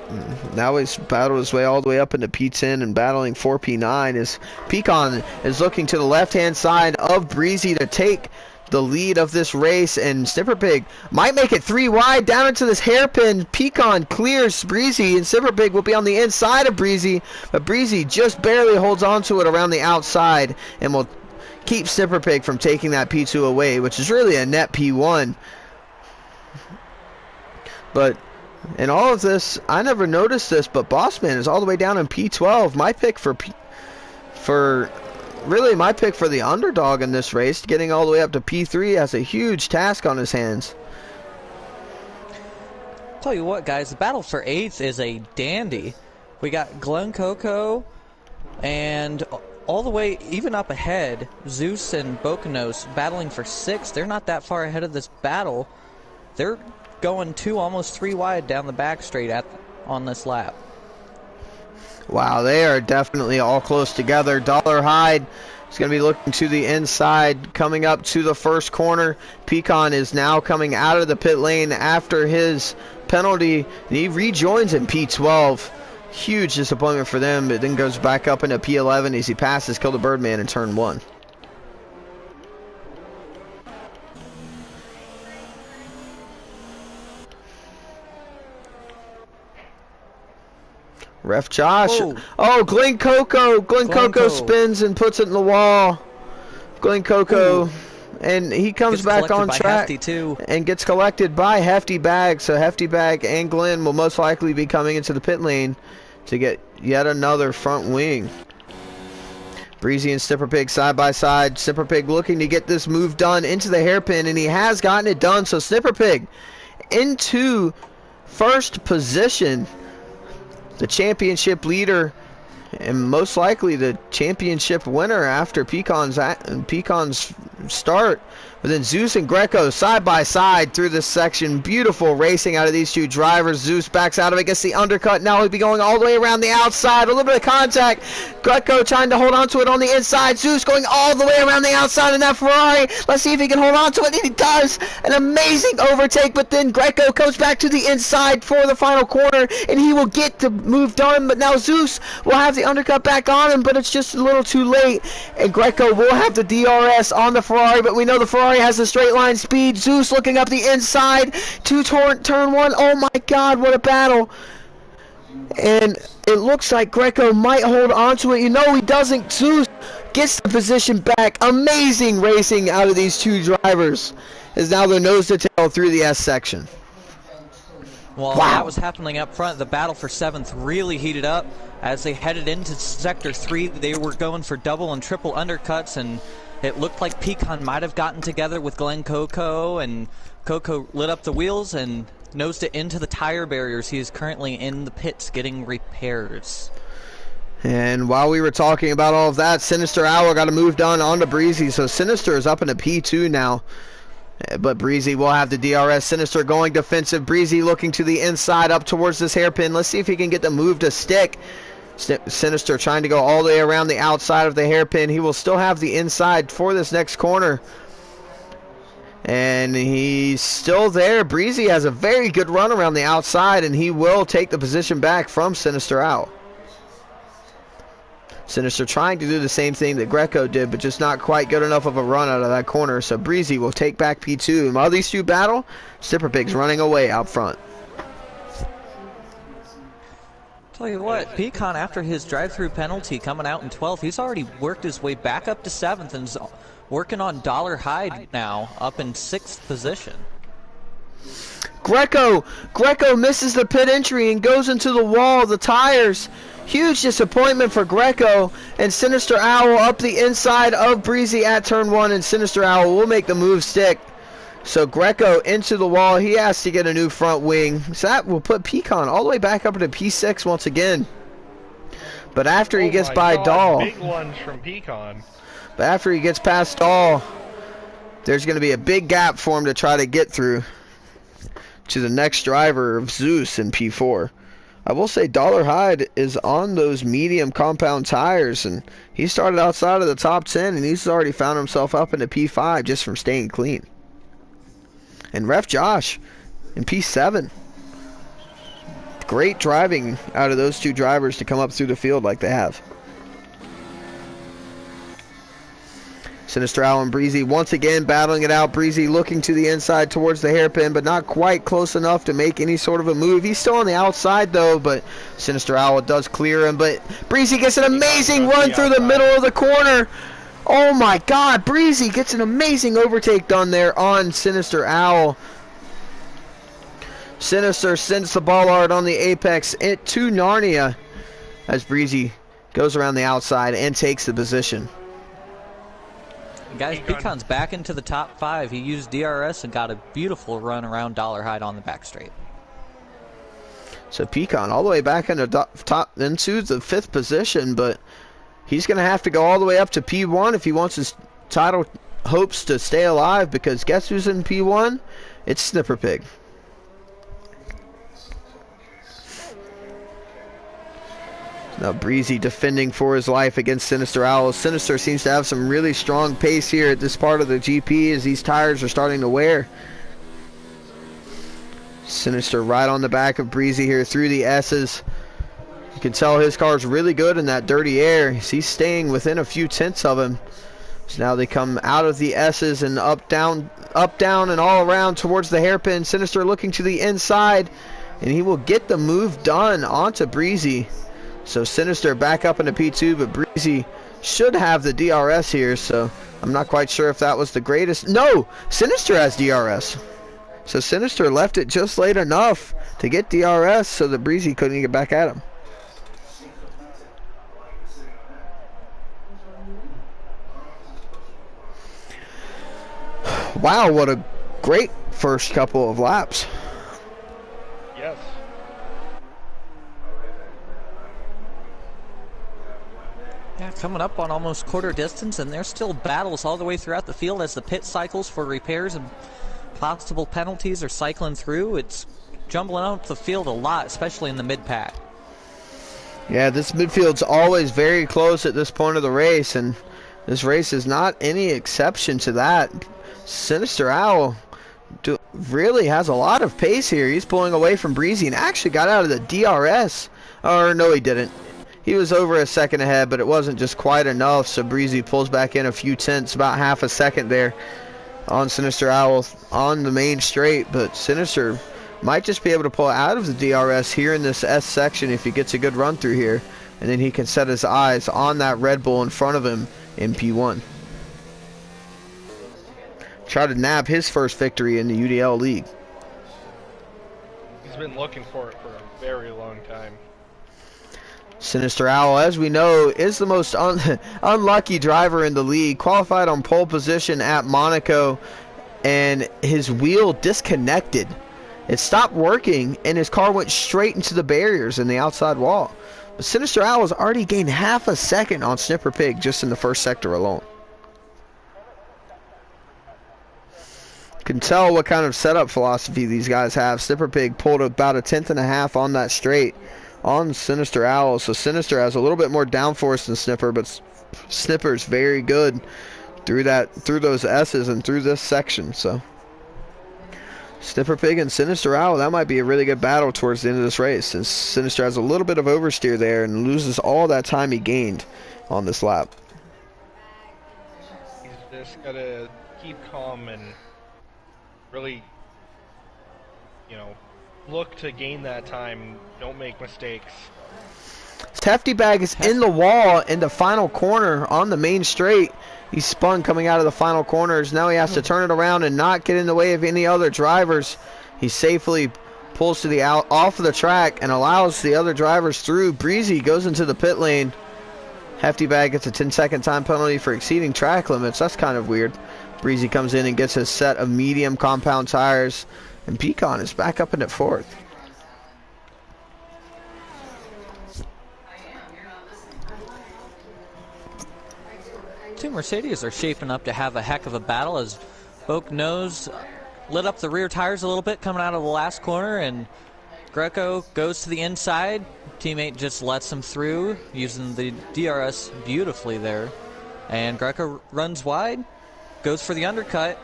Now he's battled his way all the way up into P10 and battling for P9 as Pecan is looking to the left-hand side of Breezy to take the lead of this race, and Snipper Pig might make it 3 wide down into this hairpin. Pecan clears Breezy, and Snipper Pig will be on the inside of Breezy, but Breezy just barely holds on to it around the outside and will keep Snipper Pig from taking that P2 away, which is really a net P1. But in all of this, I never noticed this, but Bossman is all the way down in P12. My pick my pick for the underdog in this race, getting all the way up to P3, has a huge task on his hands. Tell you what, guys, the battle for 8th is a dandy. We got Glen Coco and all the way, even up ahead, Zeus and Bokanos battling for 6. They're not that far ahead of this battle. They're going 2, almost 3 wide down the back straight on this lap. Wow, they are definitely all close together. Dollar Hyde is going to be looking to the inside, coming up to the first corner. Pecan is now coming out of the pit lane after his penalty, and he rejoins in P12. Huge disappointment for them, but then goes back up into P11 as he passes Kill the Birdman in turn 1. Ref Josh. Oh, Glen Coco spins and puts it in the wall. Glen Coco. And he comes back on track and gets collected by Hefty Bag. So Hefty Bag and Glenn will most likely be coming into the pit lane to get yet another front wing. Breezy and Snipper Pig side by side. Snipper Pig looking to get this move done into the hairpin, and he has gotten it done. So Snipper Pig into first position. The championship leader and most likely the championship winner after Pecan's start. But then Zeus and Greco side by side through this section. Beautiful racing out of these two drivers. Zeus backs out of it, gets the undercut. Now he'll be going all the way around the outside. A little bit of contact. Greco trying to hold on to it on the inside. Zeus going all the way around the outside in that Ferrari. Let's see if he can hold on to it. And he does. An amazing overtake. But then Greco comes back to the inside for the final corner. And he will get the move done. But now Zeus will have the undercut back on him. But it's just a little too late. And Greco will have the DRS on the Ferrari. But we know the Ferrari has the straight line speed. Zeus looking up the inside to turn 1. Oh my God, what a battle. And it looks like Greco might hold on to it. You know he doesn't. Zeus gets the position back. Amazing racing out of these two drivers as now they're nose to tail through the S section. Well, that was happening up front. The battle for 7th really heated up as they headed into Sector 3. They were going for double and triple undercuts, and it looked like Pecan might have gotten together with Glen Coco, and Coco lit up the wheels and nosed it into the tire barriers. He is currently in the pits getting repairs. And while we were talking about all of that, Sinister Owl got a move done onto Breezy, so Sinister is up into P2 now. But Breezy will have the DRS. Sinister going defensive. Breezy looking to the inside up towards this hairpin. Let's see if he can get the move to stick. Sinister trying to go all the way around the outside of the hairpin. He will still have the inside for this next corner. And he's still there. Breezy has a very good run around the outside, and he will take the position back from Sinister Owl. Sinister trying to do the same thing that Greco did, but just not quite good enough of a run out of that corner. So Breezy will take back P2. And while these two battle, Snipper Pig's running away out front. Tell you what, Pecan, after his drive-through penalty coming out in 12th, he's already worked his way back up to 7th and is working on Dollar Hyde now, up in 6th position. Greco misses the pit entry and goes into the wall. The tires, huge disappointment for Greco, and Sinister Owl up the inside of Breezy at turn 1, and Sinister Owl will make the move stick. So Greco into the wall. He has to get a new front wing. So that will put Pecan all the way back up into P6 once again. But after he gets by Dahl. Big lunge from Pecan. But after he gets past Dahl, there's going to be a big gap for him to try to get through to the next driver of Zeus in P4. I will say Dollar Hyde is on those medium compound tires, and he started outside of the top 10, and he's already found himself up into P5 just from staying clean. And Ref Josh in P7. Great driving out of those two drivers to come up through the field like they have. Sinister Owl and Breezy once again battling it out. Breezy looking to the inside towards the hairpin, but not quite close enough to make any sort of a move. He's still on the outside, though, but Sinister Owl does clear him. But Breezy gets an amazing run through the middle of the corner. Oh my God, Breezy gets an amazing overtake done there on Sinister Owl. Sinister sends the ballard on the apex to Narnia as Breezy goes around the outside and takes the position. Guys, Pecan's back into the top 5. He used DRS and got a beautiful run around Dollar Hyde on the back straight. So Pecan all the way back into the 5th position, but he's going to have to go all the way up to P1 if he wants his title hopes to stay alive, because guess who's in P1? It's Snipper Pig. Now Breezy defending for his life against Sinister Owl. Sinister seems to have some really strong pace here at this part of the GP as these tires are starting to wear. Sinister right on the back of Breezy here through the S's. You can tell his car's really good in that dirty air. He's staying within a few tenths of him. So now they come out of the S's and up, down, and all around towards the hairpin. Sinister looking to the inside, and he will get the move done onto Breezy. So Sinister back up into P2, but Breezy should have the DRS here, so I'm not quite sure if that was the greatest. No! Sinister has DRS. So Sinister left it just late enough to get DRS so that Breezy couldn't get back at him. Wow, what a great first couple of laps. Yes. Yeah, coming up on almost quarter distance, and there's still battles all the way throughout the field as the pit cycles for repairs and possible penalties are cycling through. It's jumbling up the field a lot, especially in the mid-pack. Yeah, this midfield's always very close at this point of the race, and this race is not any exception to that. Sinister Owl really has a lot of pace here. He's pulling away from Breezy and actually got out of the DRS. Or no, he didn't. He was over a second ahead, but it wasn't just quite enough, so Breezy pulls back in a few tenths, about half a second there on Sinister Owl on the main straight, but Sinister might just be able to pull out of the DRS here in this S section if he gets a good run through here, and then he can set his eyes on that Red Bull in front of him in P1. Try to nab his first victory in the UDL League. He's been looking for it for a very long time. Sinister Owl, as we know, is the most unlucky driver in the league. Qualified on pole position at Monaco, and his wheel disconnected. It stopped working, and his car went straight into the barriers in the outside wall. But Sinister Owl has already gained half a second on Snipper Pig just in the first sector alone. You can tell what kind of setup philosophy these guys have. Snipper Pig pulled about a tenth and a half on that straight on Sinister Owl, so Sinister has a little bit more downforce than Snipper, but Snipper's very good through those S's and through this section. So Snipper Pig and Sinister Owl, that might be a really good battle towards the end of this race, since Sinister has a little bit of oversteer there and loses all that time he gained on this lap. He's just gotta keep calm and really, look to gain that time. Don't make mistakes. Hefty Bag is in the wall in the final corner on the main straight. He spun coming out of the final corners. Now he has to turn it around and not get in the way of any other drivers. He safely pulls to the off of the track and allows the other drivers through. Breezy goes into the pit lane. Hefty Bag gets a 10-second time penalty for exceeding track limits. That's kind of weird. Breezy comes in and gets his set of medium compound tires, and Pecan is back up in at fourth. Two Mercedes are shaping up to have a heck of a battle as Boak Nose lit up the rear tires a little bit coming out of the last corner, and Greco goes to the inside. Teammate just lets him through using the DRS beautifully there, and Greco runs wide, goes for the undercut,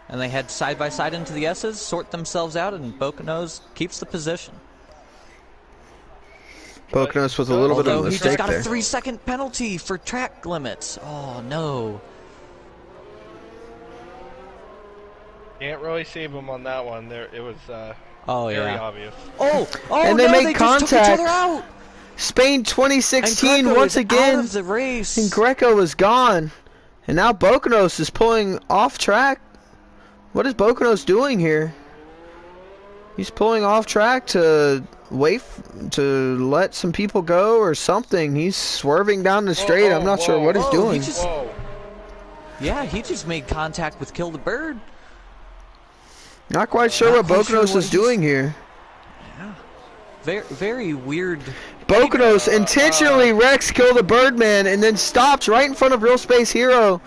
and they head side by side into the S's, sort themselves out, and Boak Nose keeps the position. Poconos with a little bit of a he mistake just got there. a 3-second penalty for track limits. Oh no. Can't really save him on that one. There, it was very obvious. And they no, make they contact. just took each other out. Spain 2016 And once Greco is again. out of the race. And Greco is gone. And now Bocanos is pulling off track. What is Bocanos doing here? He's pulling off track to to let some people go or something. He's swerving down the straight. I'm not sure what he's doing. He just made contact with Kill the Bird. Not quite sure what Bocanos is doing here. Yeah. very weird. Bokonos intentionally wrecks Kill the Birdman and then stops right in front of Real Space Hero.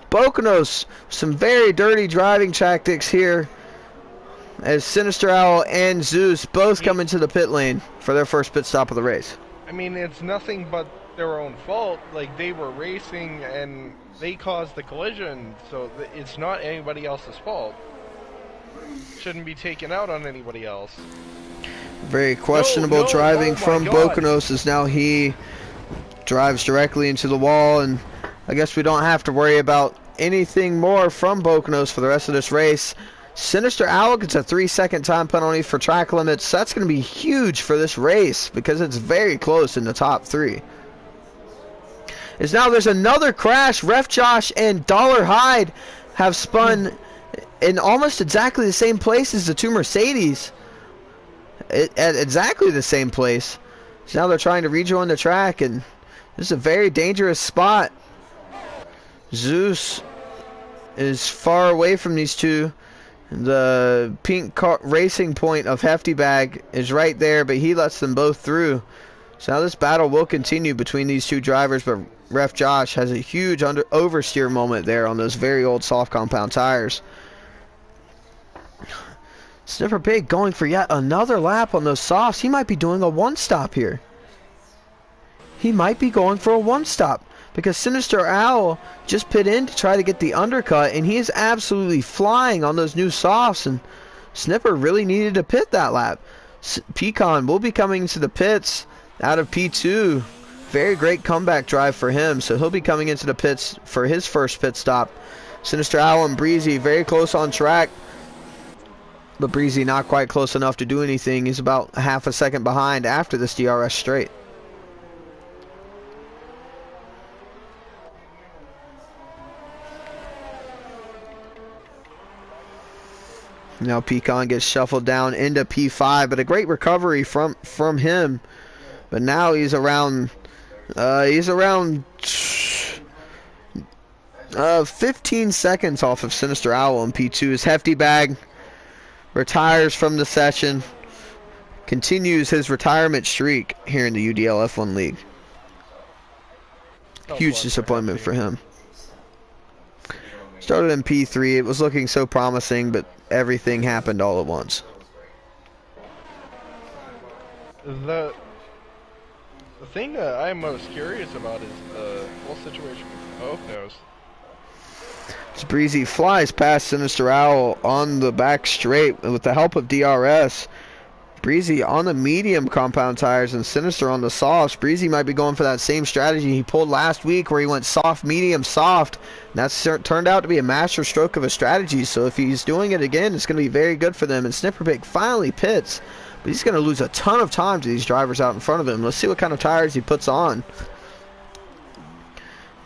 Bokonos, some very dirty driving tactics here as Sinister Owl and Zeus both come into the pit lane for their first pit stop of the race. I mean, it's nothing but their own fault. Like, they were racing and they caused the collision, so it's not anybody else's fault. Shouldn't be taken out on anybody else. Very questionable driving from Bokonos as now he drives directly into the wall, and I guess we don't have to worry about anything more from Bokonos for the rest of this race. Sinister Owl gets a 3-second time penalty for track limits. That's going to be huge for this race because it's very close in the top 3. As now there's another crash. Ref Josh and Dollar Hyde have spun in almost exactly the same place as the two Mercedes. At exactly the same place. So now they're trying to rejoin the track, and this is a very dangerous spot. Zeus is far away from these two. The pink car racing point of Hefty Bag is right there, but he lets them both through. So now this battle will continue between these two drivers, but Ref Josh has a huge oversteer moment there on those very old soft compound tires. Sniffer Pig going for yet another lap on those softs. He might be doing a one-stop here. He might be going for a one-stop because Sinister Owl just pit in to try to get the undercut, and he is absolutely flying on those new softs, and Sniffer really needed to pit that lap. Pecan will be coming to the pits out of P2. Very great comeback drive for him, so he'll be coming into the pits for his first pit stop. Sinister Owl and Breezy very close on track. But Breezy not quite close enough to do anything. He's about half a second behind after this DRS straight. Now Pecan gets shuffled down into P5, but a great recovery from him. But now he's around 15 seconds off of Sinister Owl in P2. His Hefty Bag retires from the session, continues his retirement streak here in the UDL F1 League. Huge disappointment for him. Started in P3, it was looking so promising, but everything happened all at once. The thing that I'm most curious about is the whole situation with Bokonos. Breezy flies past Sinister Owl on the back straight with the help of DRS. Breezy on the medium compound tires and Sinister on the softs. Breezy might be going for that same strategy he pulled last week where he went soft, medium, soft. And that's turned out to be a master stroke of a strategy. So if he's doing it again, it's going to be very good for them. And Snifferpig finally pits, but he's going to lose a ton of time to these drivers out in front of him. Let's see what kind of tires he puts on.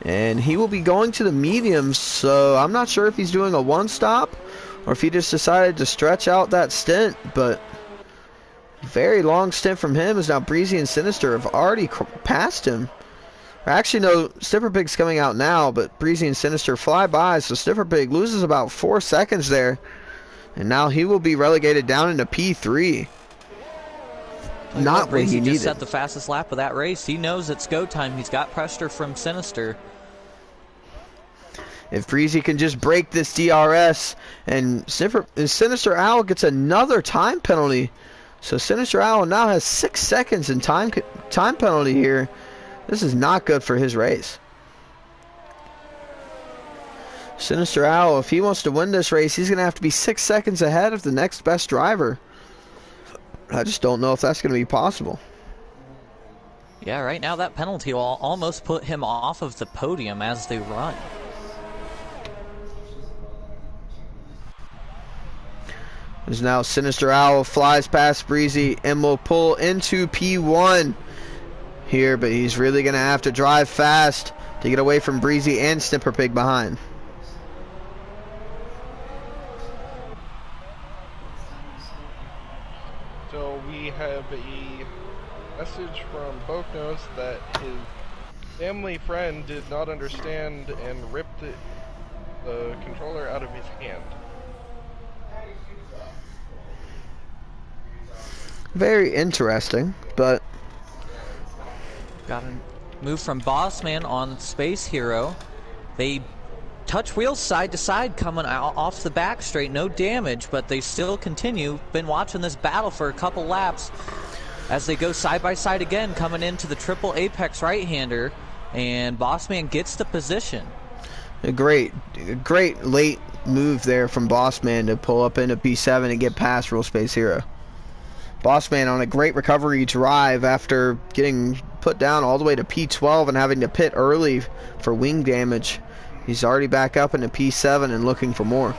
And he will be going to the mediums, so I'm not sure if he's doing a one-stop or if he just decided to stretch out that stint, but very long stint from him as now Breezy and Sinister have already passed him. Actually, no, Snifferpig's coming out now, but Breezy and Sinister fly by, so Snifferpig loses about 4 seconds there, and now he will be relegated down into P3. Not what he needed. Just set the fastest lap of that race. He knows it's go time. He's got pressure from Sinister. If Breezy can just break this DRS, and Sinister Owl gets another time penalty. So Sinister Owl now has 6 seconds in time penalty here. This is not good for his race. Sinister Owl, if he wants to win this race, he's going to have to be 6 seconds ahead of the next best driver. I just don't know if that's going to be possible. Yeah, right now that penalty will almost put him off of the podium as they run. As now Sinister Owl flies past Breezy and will pull into P1 here, but he's really going to have to drive fast to get away from Breezy and Snifferpig behind. So we have a message from Bokonos that his family friend did not understand and ripped the controller out of his hand. Very interesting, but got a move from Bossman on Space Hero. They touch wheels side to side coming out off the back straight, no damage, but they still continue. Been watching this battle for a couple laps as they go side by side again, coming into the triple apex right-hander, and Bossman gets the position. A great late move there from Bossman to pull up into P7 and get past Real Space Hero. Bossman on a great recovery drive after getting put down all the way to P12 and having to pit early for wing damage. He's already back up into P7 and looking for more.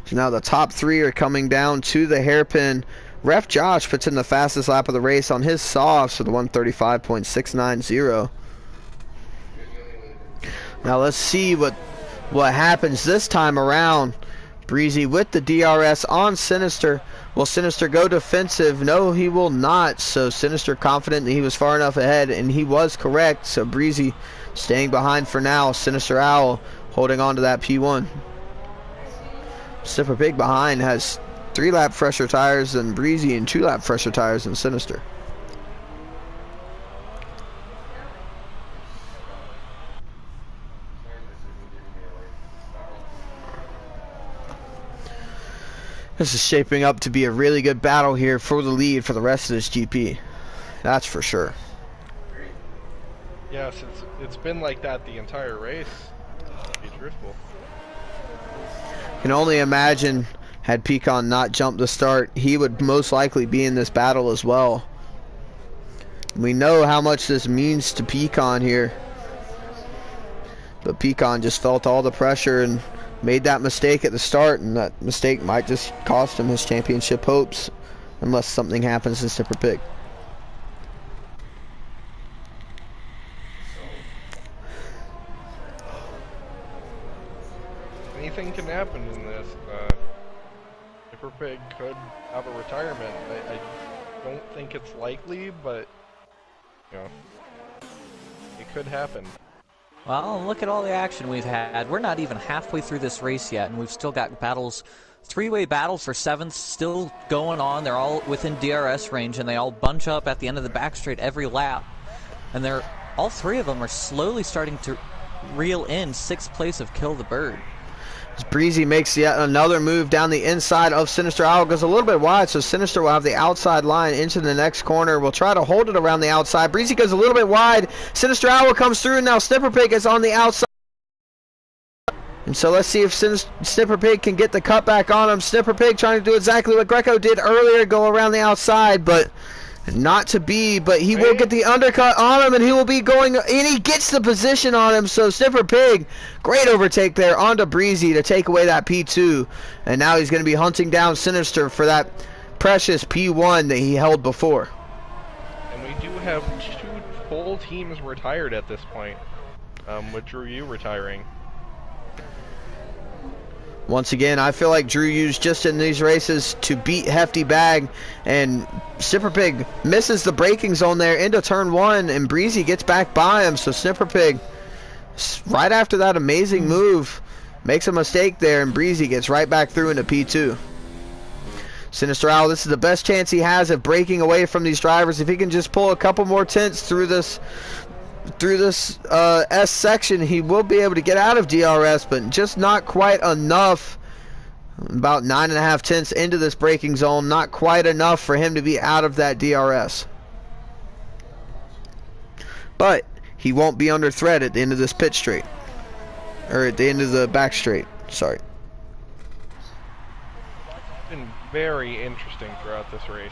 So now the top three are coming down to the hairpin. Ref Josh puts in the fastest lap of the race on his softs with a 1:35.690. Now let's see what happens this time around. Breezy with the DRS on Sinister. Will Sinister go defensive? No, he will not. So Sinister confident that he was far enough ahead, and he was correct. So Breezy staying behind for now. Sinister Owl holding on to that P1. Snipper Pig behind has 3-lap fresher tires than Breezy and 2-lap fresher tires than Sinister. This is shaping up to be a really good battle here for the lead for the rest of this GP. That's for sure. Yes, it's been like that the entire race. To be truthful. Can only imagine had Pecan not jumped the start, he would most likely be in this battle as well. We know how much this means to Pecan here. But Pecan just felt all the pressure and made that mistake at the start, and that mistake might just cost him his championship hopes unless something happens to Snipper Pig. Anything can happen in this. Snipper Pig could have a retirement. I don't think it's likely, but you know, it could happen. Well, look at all the action we've had. We're not even halfway through this race yet, and we've still got battles. Three-way battle for 7th still going on. They're all within DRS range, and they all bunch up at the end of the back straight every lap. And all three of them are slowly starting to reel in 6th place of Kill the Bird. As Breezy makes yet another move down the inside of Sinister Owl, goes a little bit wide, so Sinister will have the outside line into the next corner. We'll try to hold it around the outside. Breezy goes a little bit wide. Sinister Owl comes through, and now Snipper Pig is on the outside. And so let's see if Snipper Pig can get the cut back on him. Snipper Pig trying to do exactly what Greco did earlier, go around the outside, but not to be. But he will get the undercut on him, and he will be going, and he gets the position on him. So Snipper Pig, great overtake there onto Breezy to take away that P2. And now he's going to be hunting down Sinister for that precious P1 that he held before. And we do have 2 full teams retired at this point, with Drew Yu retiring. Once again, I feel like Drew used just in these races to beat Hefty Bag, and Snipper Pig misses the braking zone there into turn 1, and Breezy gets back by him. So Snipper Pig, right after that amazing move, makes a mistake there, and Breezy gets right back through into P2. Sinister Owl, this is the best chance he has of breaking away from these drivers. If he can just pull a couple more tenths through this S section, he will be able to get out of DRS, but just not quite enough. About 9.5 tenths into this braking zone, not quite enough for him to be out of that DRS. But he won't be under threat at the end of this pit straight, or at the end of the back straight, sorry. It's been very interesting throughout this race.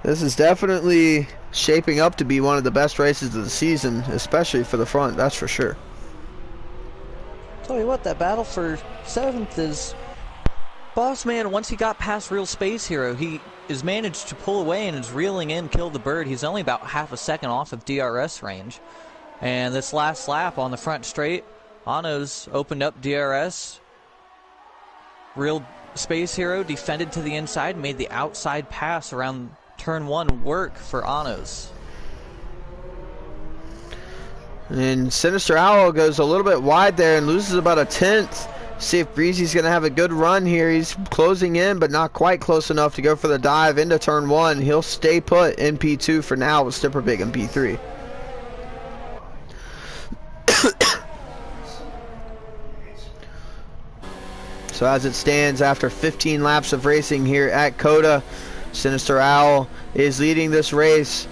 This is definitely shaping up to be one of the best races of the season, especially for the front, that's for sure. Tell you what, that battle for 7th is... Bossman, once he got past Real Space Hero, he has managed to pull away and is reeling in Kill the Bird. He's only about half a second off of DRS range. And this last lap on the front straight, Ano's opened up DRS. Real Space Hero defended to the inside, made the outside pass around turn 1 work for Anos. And Sinister Owl goes a little bit wide there and loses about a tenth. See if Breezy's going to have a good run here. He's closing in, but not quite close enough to go for the dive into turn 1. He'll stay put in P2 for now with Snipper Pig in P3. So as it stands after 15 laps of racing here at COTA, Sinister Owl is leading this race.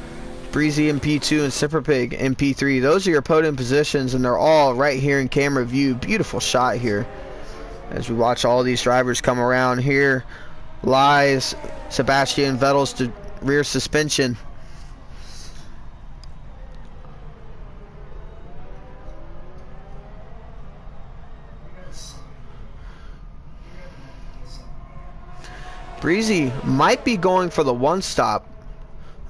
Breezy in P2 and Snipper Pig in P3. Those are your podium positions, and they're all right here in camera view. Beautiful shot here as we watch all these drivers come around. Here lies Sebastian Vettel's rear suspension. Breezy might be going for the one stop.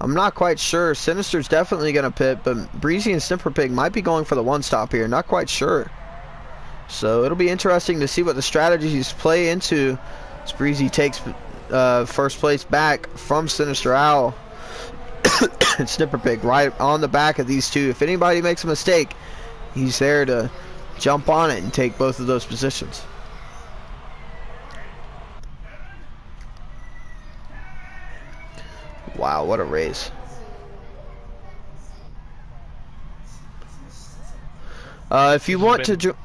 I'm not quite sure. Sinister's definitely going to pit, but Breezy and Snipper Pig might be going for the one stop here. Not quite sure. So it'll be interesting to see what the strategies play into as Breezy takes first place back from Sinister Owl and Snipper Pig right on the back of these two. If anybody makes a mistake, he's there to jump on it and take both of those positions. Wow, what a race. If you want to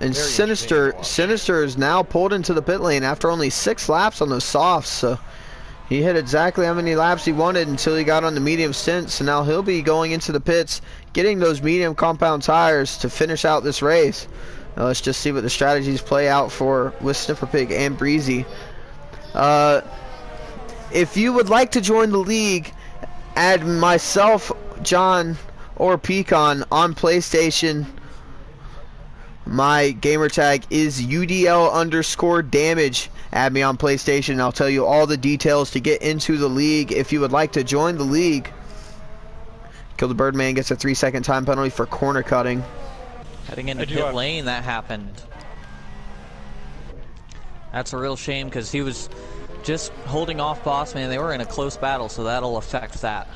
and Sinister is now pulled into the pit lane after only 6 laps on those softs, so he hit exactly how many laps he wanted until he got on the medium stint. So now he'll be going into the pits, getting those medium compound tires to finish out this race. Now let's just see what the strategies play out for with Snipper Pig and Breezy. If you would like to join the league, add myself, John, or Pecan on PlayStation. My gamer tag is UDL_damage. Add me on PlayStation and I'll tell you all the details to get into the league. If you would like to join the league, Kill the Birdman gets a 3-second time penalty for corner cutting. Heading into pit lane, that happened. That's a real shame because he was just holding off Bossman. They were in a close battle, so that'll affect that.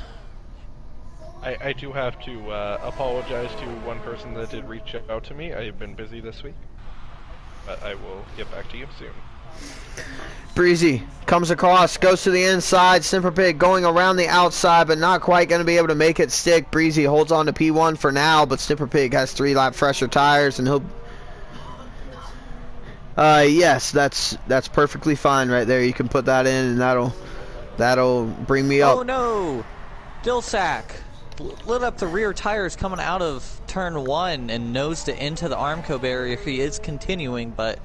I do have to apologize to one person that did reach out to me. I have been busy this week, but I will get back to you soon. Breezy comes across, goes to the inside. Snipper Pig going around the outside, but not quite going to be able to make it stick. Breezy holds on to P1 for now, but Snipper Pig has 3-lap fresher tires, and he'll... yes, that's perfectly fine right there. You can put that in, and that'll bring me up. Oh no! Dillsack lit up the rear tires coming out of turn 1 and nosed it into the Armco barrier. He is continuing, but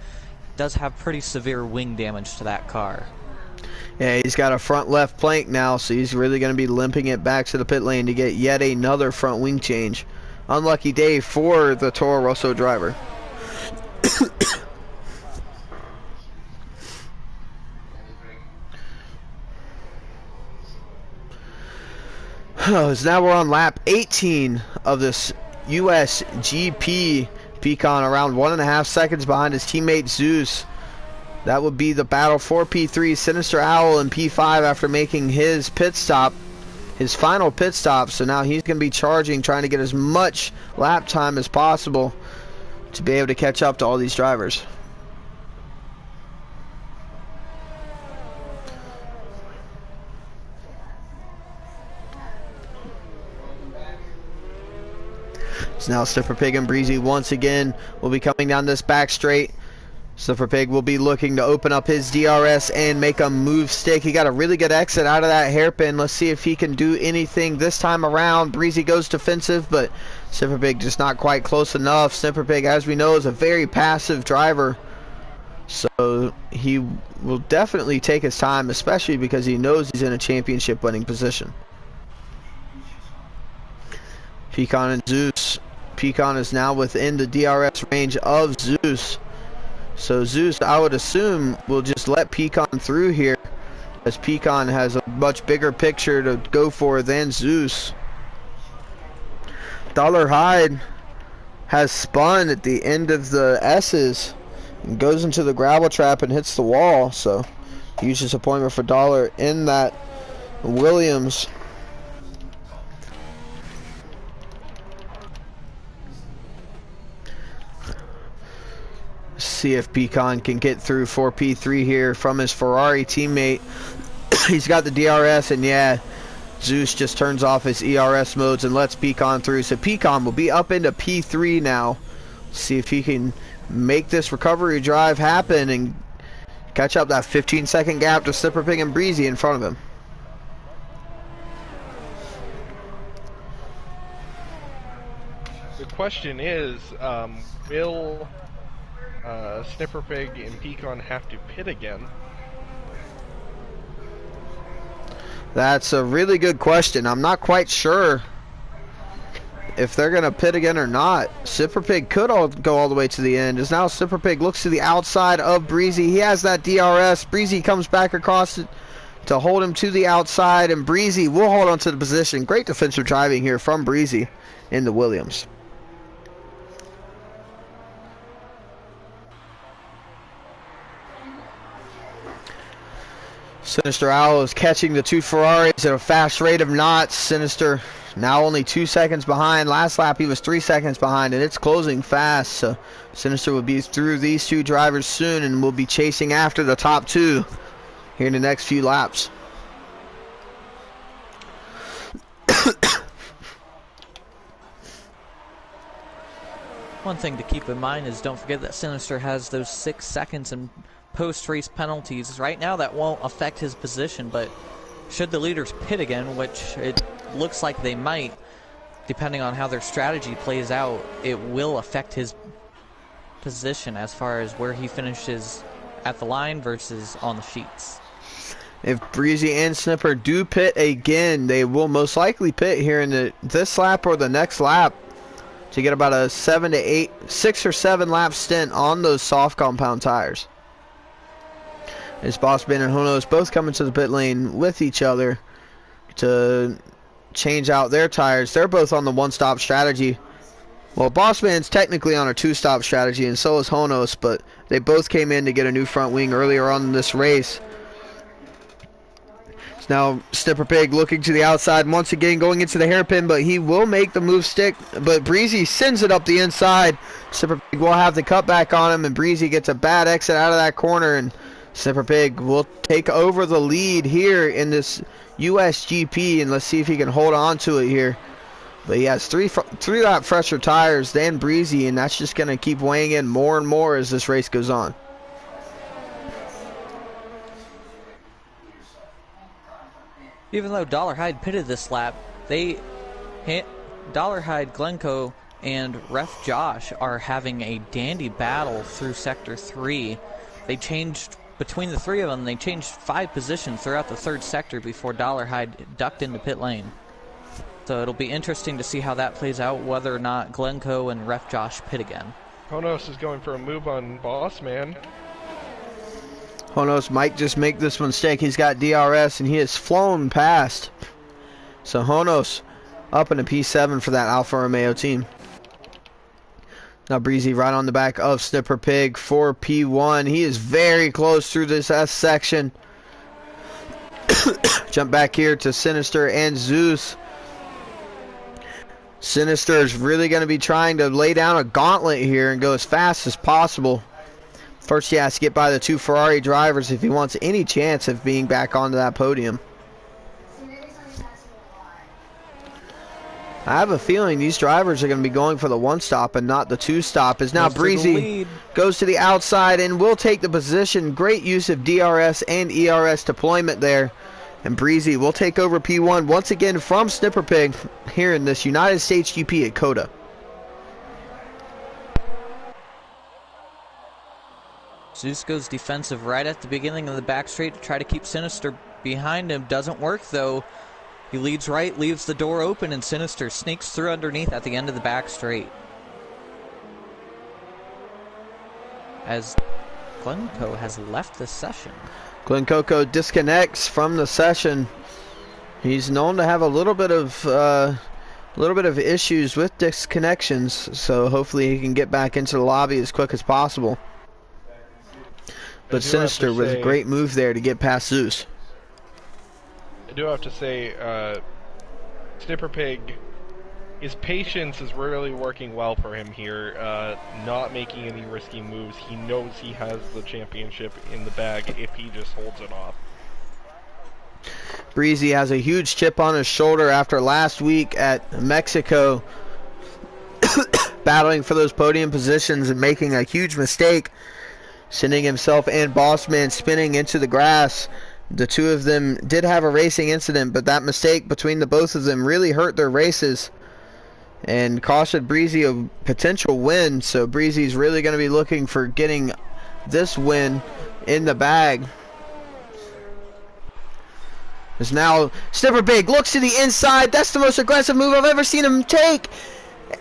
does have pretty severe wing damage to that car. Yeah, he's got a front left plank now, so he's really going to be limping it back to the pit lane to get yet another front wing change. Unlucky day for the Toro Rosso driver. So now we're on lap 18 of this US GP. Pecan around 1.5 seconds behind his teammate Zeus. That would be the battle for P3. Sinister Owl in P5 after making his pit stop, his final pit stop. So now he's going to be charging, trying to get as much lap time as possible to be able to catch up to all these drivers. So now Snipper Pig and Breezy once again will be coming down this back straight. Snipper Pig will be looking to open up his DRS and make a move stick. He got a really good exit out of that hairpin. Let's see if he can do anything this time around. Breezy goes defensive, but Snipper Pig just not quite close enough. Snipper Pig, as we know, is a very passive driver. So he will definitely take his time, especially because he knows he's in a championship winning position. Pecan and Zeus. Pecan is now within the DRS range of Zeus. So Zeus, I would assume, will just let Pecan through here, as Pecan has a much bigger picture to go for than Zeus. Dollar Hyde has spun at the end of the S's and goes into the gravel trap and hits the wall. So huge disappointment for Dollar in that Williams. See if Pecan can get through for P3 here from his Ferrari teammate. He's got the DRS, and yeah, Zeus just turns off his ERS modes and lets Pecan through. So Pecan will be up into P3 now. See if he can make this recovery drive happen and catch up that 15-second gap to Snipperpig and Breezy in front of him. The question is, will Snipperpig and Pecan have to pit again? That's a really good question. I'm not quite sure if they're going to pit again or not. Snipperpig could go all the way to the end. As now Snipperpig looks to the outside of Breezy. He has that DRS. Breezy comes back across to hold him to the outside, and Breezy will hold on to the position. Great defensive driving here from Breezy in the Williams. Sinister Owl is catching the two Ferraris at a fast rate of knots. Sinister now only 2 seconds behind. Last lap he was 3 seconds behind, and it's closing fast. So Sinister will be through these two drivers soon, and will be chasing after the top two here in the next few laps. One thing to keep in mind is don't forget that Sinister has those 6 seconds in post-race penalties. Right now that won't affect his position, but should the leaders pit again, which it looks like they might, depending on how their strategy plays out, it will affect his position as far as where he finishes at the line versus on the sheets. If Breezy and Snipper do pit again, they will most likely pit here in this lap or the next lap to get about a 6 or 7 lap stint on those soft compound tires. As Bossman and Honos both come into the pit lane with each other to change out their tires. They're both on the one-stop strategy. Well, Bossman's technically on a two-stop strategy, and so is Honos, but they both came in to get a new front wing earlier on in this race. It's now Snipperpig looking to the outside once again, going into the hairpin, but he will make the move stick, but Breezy sends it up the inside. Snipperpig will have the cutback on him, and Breezy gets a bad exit out of that corner, and Snipperpig will take over the lead here in this USGP, and let's see if he can hold on to it here. But he has three lap fresher tires than Breezy, and that's just going to keep weighing in more and more as this race goes on. Even though Dollarhide pitted this lap, Dollarhide, Glencoe, and Ref Josh are having a dandy battle through Sector 3. They changed, between the three of them, they changed 5 positions throughout the third sector before Dollarhide ducked into pit lane. So it'll be interesting to see how that plays out, whether or not Glencoe and Ref Josh pit again. Honos is going for a move on Bossman. Honos might just make this one stick. He's got DRS, and he has flown past. So Honos up in a P7 for that Alfa Romeo team. Now Breezy right on the back of Snipperpig for P1. He is very close through this S section. Jump back here to Sinister and Zeus. Sinister is really going to be trying to lay down a gauntlet here and go as fast as possible. First he has to get by the 2 Ferrari drivers if he wants any chance of being back onto that podium. I have a feeling these drivers are going to be going for the 1-stop and not the 2-stop. As now Breezy goes to the outside and will take the position. Great use of DRS and ERS deployment there. And Breezy will take over P1 once again from Snipperpig here in this United States GP at COTA. Zeus goes defensive right at the beginning of the back straight to try to keep Sinister behind him. Doesn't work though. He leads right, leaves the door open, and Sinister sneaks through underneath at the end of the back straight. As Glencoe has left the session. Glencoe disconnects from the session. He's known to have a little bit of issues with disconnections, so hopefully he can get back into the lobby as quick as possible. But Sinister with a great move there to get past Zeus. I do have to say, Snipperpig his patience is really working well for him here, not making any risky moves. He knows he has the championship in the bag if he just holds it off. Breezy has a huge chip on his shoulder after last week at Mexico battling for those podium positions and making a huge mistake, sending himself and Bossman spinning into the grass. The two of them did have a racing incident, but that mistake between the both of them really hurt their races and costed Breezy a potential win. So Breezy's really going to be looking for getting this win in the bag. As now Snipper Big looks to the inside. That's the most aggressive move I've ever seen him take.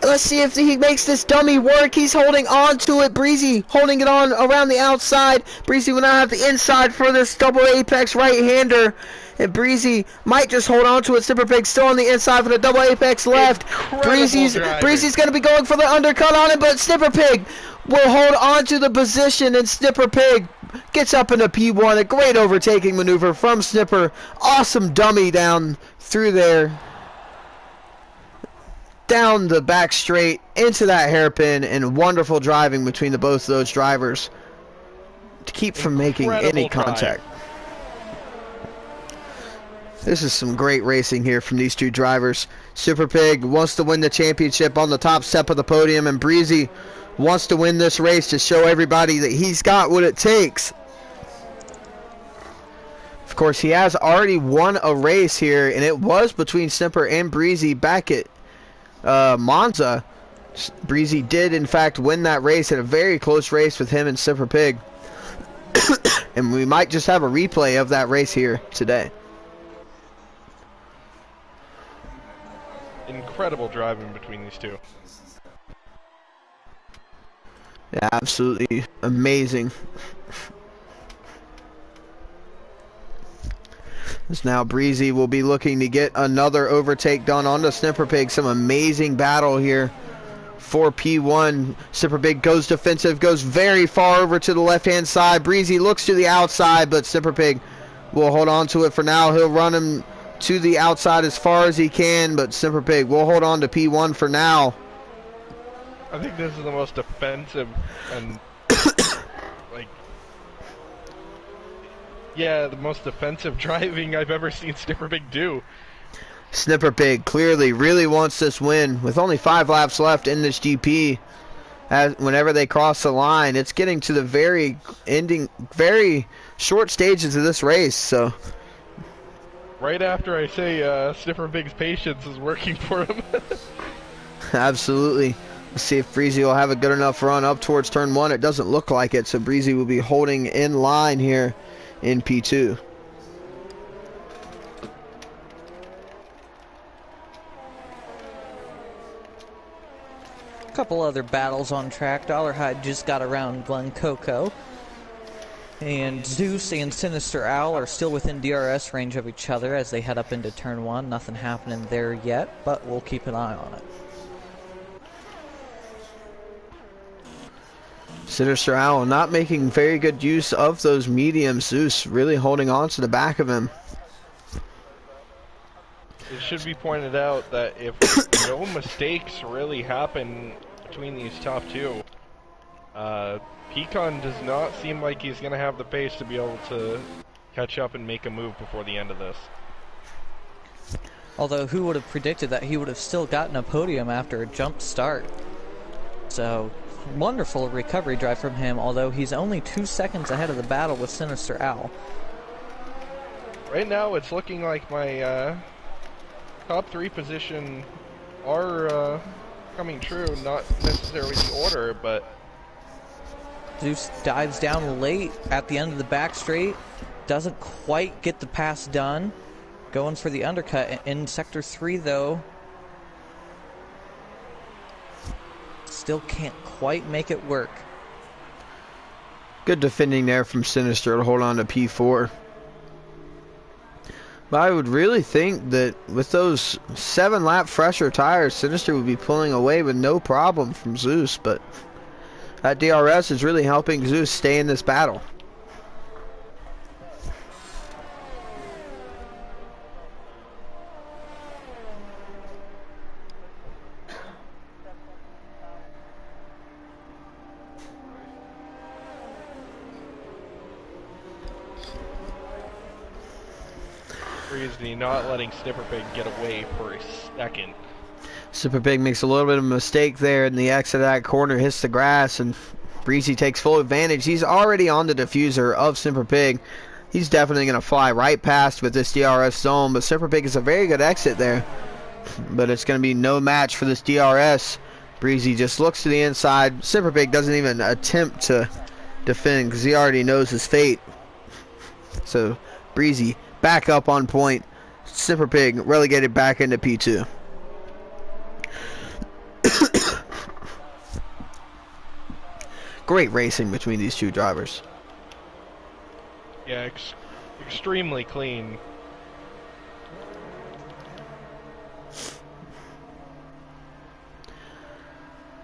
Let's see if he makes this dummy work. He's holding on to it. Breezy holding it on around the outside. Breezy will now have the inside for this double apex right-hander. And Breezy might just hold on to it. Snipper Pig still on the inside for the double apex left. Breezy's going to be going for the undercut on it, but Snipper Pig will hold on to the position, and Snipper Pig gets up into P1. A great overtaking maneuver from Snipper. Awesome dummy down through there. Down the back straight into that hairpin, and wonderful driving between the both of those drivers to keep from making any contact. This is some great racing here from these two drivers. Super Pig wants to win the championship on the top step of the podium, and Breezy wants to win this race to show everybody that he's got what it takes. Of course, he has already won a race here, and it was between Snipper and Breezy back at Monza. Breezy did in fact win that race in a very close race with him and Snipper Pig. And we might just have a replay of that race here today. Incredible driving between these two. Yeah, absolutely amazing. As now Breezy will be looking to get another overtake done onto Snipper Pig. Some amazing battle here for P1. Snipper Pig goes defensive, goes very far over to the left-hand side. Breezy looks to the outside, but Snipper Pig will hold on to it for now. He'll run him to the outside as far as he can, but Snipper Pig will hold on to P1 for now. I think this is the most offensive and the most defensive driving I've ever seen Snipper Pig do. Snipper Pig clearly really wants this win. With only 5 laps left in this GP, whenever they cross the line, it's getting to the very short stages of this race. So right after I say Snipper Pig's patience is working for him. Absolutely. Let's see if Breezy will have a good enough run up towards turn 1. It doesn't look like it, so Breezy will be holding in line here in P2. A couple other battles on track. Dollarhide just got around Glen Coco. And Zeus and Sinister Owl are still within DRS range of each other as they head up into turn 1. Nothing happening there yet, but we'll keep an eye on it. Sinister Owl not making very good use of those mediums. Zeus really holding on to the back of him. It should be pointed out that if no mistakes really happen between these top two, Pecan does not seem like he's going to have the pace to be able to catch up and make a move before the end of this. Although who would have predicted that he would have still gotten a podium after a jump start. So wonderful recovery drive from him, although he's only 2 seconds ahead of the battle with Sinister Owl. Right now it's looking like my top 3 position are coming true, not necessarily the order, but Zeus dives down late at the end of the back straight, doesn't quite get the pass done, going for the undercut in sector 3 though. Still can't quite make it work. Good defending there from Sinister to hold on to P4. But I would really think that with those 7-lap fresher tires, Sinister would be pulling away with no problem from Zeus, but that DRS is really helping Zeus stay in this battle. Breezy not letting Snipper Pig get away for a second. Snipper Pig makes a little bit of a mistake there in the exit of that corner, hits the grass, and Breezy takes full advantage. He's already on the diffuser of Snipper Pig. He's definitely going to fly right past with this DRS zone, but Snipper Pig is a very good exit there. But it's going to be no match for this DRS. Breezy just looks to the inside. Snipper Pig doesn't even attempt to defend because he already knows his fate. So Breezy back up on point. Snipper Pig relegated back into P2. Great racing between these two drivers. Yeah, extremely clean.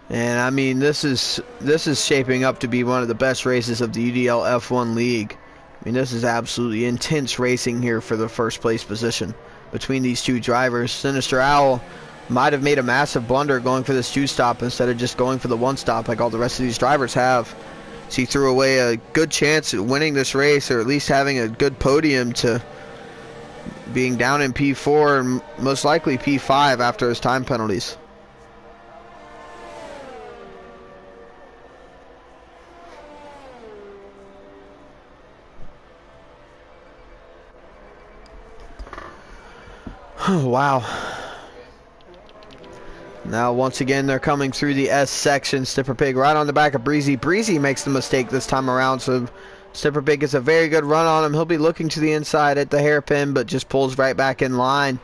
And I mean, this is shaping up to be one of the best races of the UDL F1 League. I mean, this is absolutely intense racing here for the first place position between these two drivers. Sinister Owl might have made a massive blunder going for this 2-stop instead of just going for the 1-stop like all the rest of these drivers have. So he threw away a good chance at winning this race, or at least having a good podium, to being down in P4 and most likely P5 after his time penalties. Wow. Now once again they're coming through the S section. Snipper Pig right on the back of Breezy. Breezy makes the mistake this time around, so Snipper Pig gets a very good run on him. He'll be looking to the inside at the hairpin, but just pulls right back in line.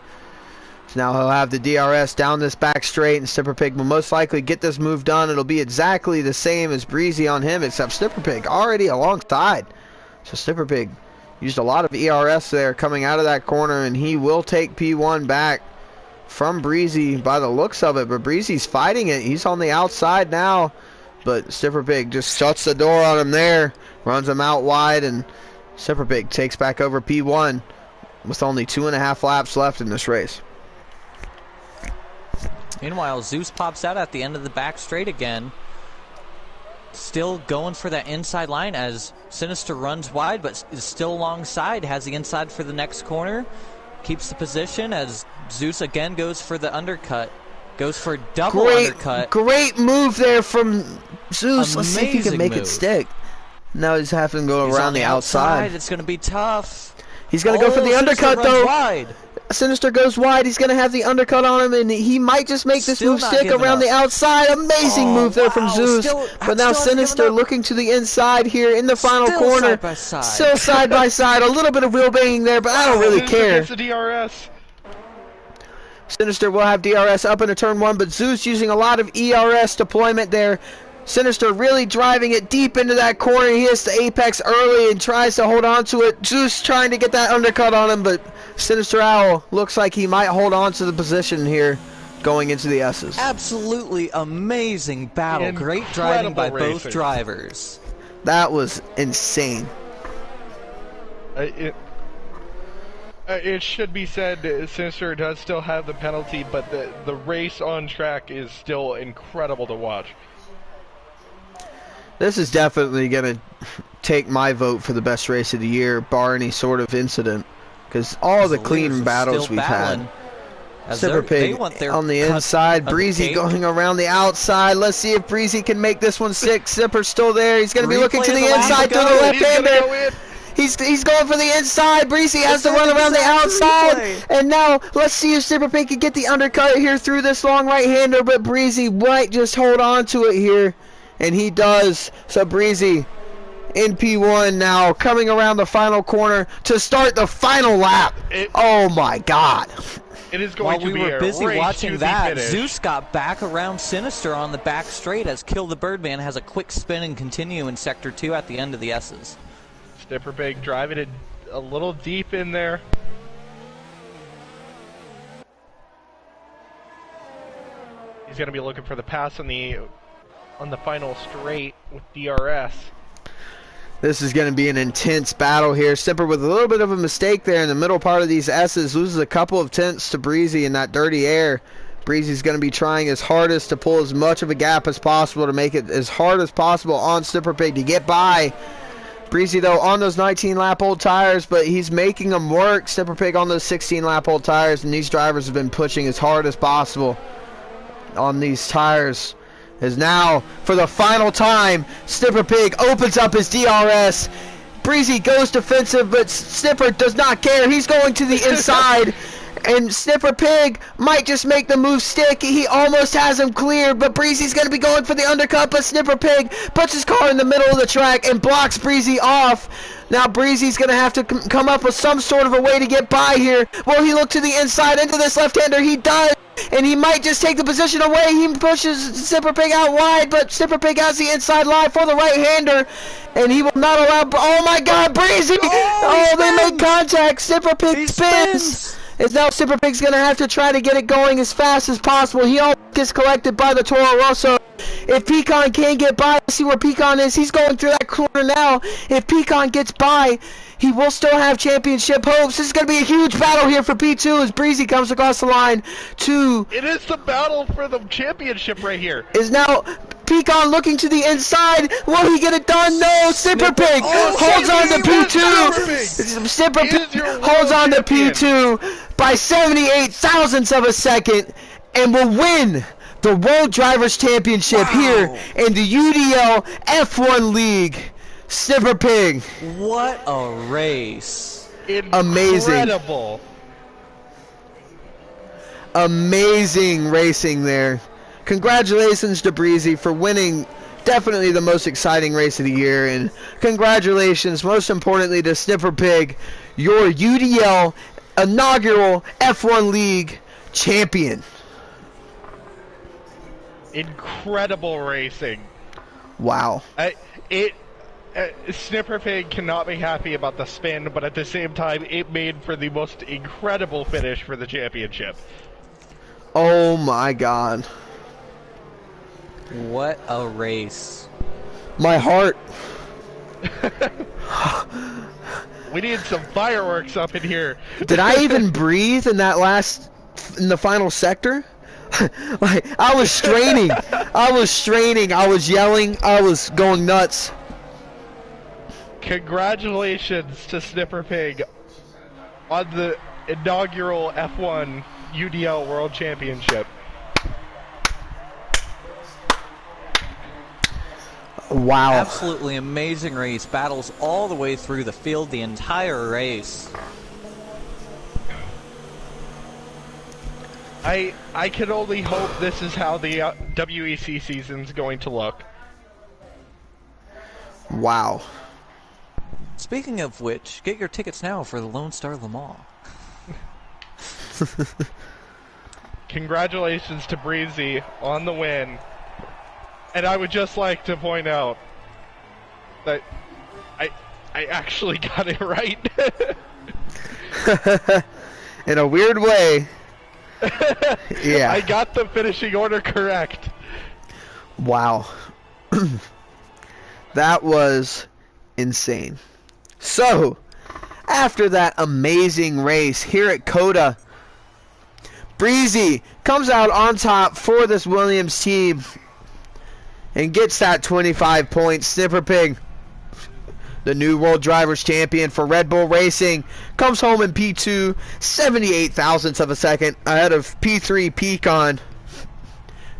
So now he'll have the DRS down this back straight, and Snipper Pig will most likely get this move done. It'll be exactly the same as Breezy on him, except Snipper Pig already alongside. So Snipper Pig used a lot of ERS there coming out of that corner, and he will take P1 back from Breezy by the looks of it. But Breezy's fighting it. He's on the outside now, but Snipper Pig just shuts the door on him there, runs him out wide, and Snipper Pig takes back over P1 with only 2.5 laps left in this race. Meanwhile, Zeus pops out at the end of the back straight again. Still going for that inside line as Sinister runs wide, but is still alongside. Has the inside for the next corner. Keeps the position as Zeus again goes for the undercut. Goes for a double undercut. Great move there from Zeus. Let's see if he can make move. it stick. Now he's having to go around the outside. It's going to be tough. He's going to go for the undercut, though. Wide. Sinister goes wide. He's going to have the undercut on him, and he might just make this move stick around the outside. Amazing move there from Zeus. But now Sinister looking to the inside here in the final corner. Side by side. Still side by side. A little bit of wheel banging there, but I don't really care. It's a DRS. Sinister will have DRS up into turn 1, but Zeus using a lot of ERS deployment there. Sinister really driving it deep into that corner. He hits the apex early and tries to hold on to it. Zeus trying to get that undercut on him, but Sinister Owl looks like he might hold on to the position here going into the S's. Absolutely amazing battle. Great driving by both drivers. That was insane. It should be said Sinister does still have the penalty, but the race on track is still incredible to watch. This is definitely going to take my vote for the best race of the year, bar any sort of incident, because all the clean battles we've had. Snipper Pig on the inside, Breezy going around the outside. Let's see if Breezy can make this one stick. Snipper's still there. He's going to be looking to the inside to the left-hander. He's going for the inside. Breezy has to run around the outside. And now let's see if Snipper Pig can get the undercut here through this long right-hander, but Breezy might just hold on to it here. And he does. So Breezy in P1 now, coming around the final corner to start the final lap. Oh my God. It is going to be a race. While we were busy watching that, finish. Zeus got back around Sinister on the back straight as Kill the Birdman has a quick spin and continue in Sector 2 at the end of the S's. Snipper Pig driving it a little deep in there. He's going to be looking for the pass on the final straight with DRS. This is going to be an intense battle here. Snipper with a little bit of a mistake there in the middle part of these S's, loses a couple of tenths to Breezy in that dirty air. Breezy's going to be trying his hardest to pull as much of a gap as possible to make it as hard as possible on Snipper Pig to get by. Breezy, though, on those 19-lap-old tires, but he's making them work. Snipper Pig on those 16-lap-old tires, and these drivers have been pushing as hard as possible on these tires. As now, for the final time, Snipper Pig opens up his DRS. Breezy goes defensive, but Snipper does not care. He's going to the inside. And Snipper Pig might just make the move stick. He almost has him cleared, but Breezy's going to be going for the undercut, but Snipper Pig puts his car in the middle of the track and blocks Breezy off. Now Breezy's going to have to come up with some sort of a way to get by here. Will he look to the inside into this left-hander? He does, and he might just take the position away. He pushes Snipper Pig out wide, but Snipper Pig has the inside line for the right-hander, and he will not allow... Oh my God, Breezy! Oh, they make contact. Snipper Pig spins. Is now Snipper Pig's going to have to try to get it going as fast as possible. He almost gets collected by the Toro Rosso. If Pecan can get by, see where Pecan is. He's going through that corner now. If Pecan gets by, he will still have championship hopes. This is going to be a huge battle here for P2 as Breezy comes across the line. It is the battle for the championship right here. Is now Pecan looking to the inside. Will he get it done? No. Snipper Pig holds on to P2. Snipper Pig holds on to P2 by 78 thousandths of a second and will win the World Drivers' Championship here in the UDL F1 League. Snipper Pig. What a race. Incredible. Amazing racing there. Congratulations to Breezy for winning definitely the most exciting race of the year, and congratulations most importantly to Snipper Pig, your UDL inaugural F1 League champion. Incredible racing. Wow. Snipper Pig cannot be happy about the spin, but at the same time, it made for the most incredible finish for the championship. Oh my God. What a race. My heart. We need some fireworks up in here. Did I even breathe in the final sector? Like, I was straining. I was yelling. I was going nuts. Congratulations to Snipper Pig on the inaugural F1 UDL World Championship. Wow. Absolutely amazing race. Battles all the way through the field, the entire race. I can only hope this is how the WEC season's going to look. Wow. Speaking of which, get your tickets now for the Lone Star Le Mans. Congratulations to Breezy on the win. And I would just like to point out that I actually got it right. In a weird way. Yeah. I got the finishing order correct. Wow. That was insane. So, after that amazing race here at COTA, Breezy comes out on top for this Williams team and gets that 25 points. Snipper Pig, the new World Drivers Champion for Red Bull Racing, comes home in P2, 78 thousandths of a second ahead of P3 Pecan.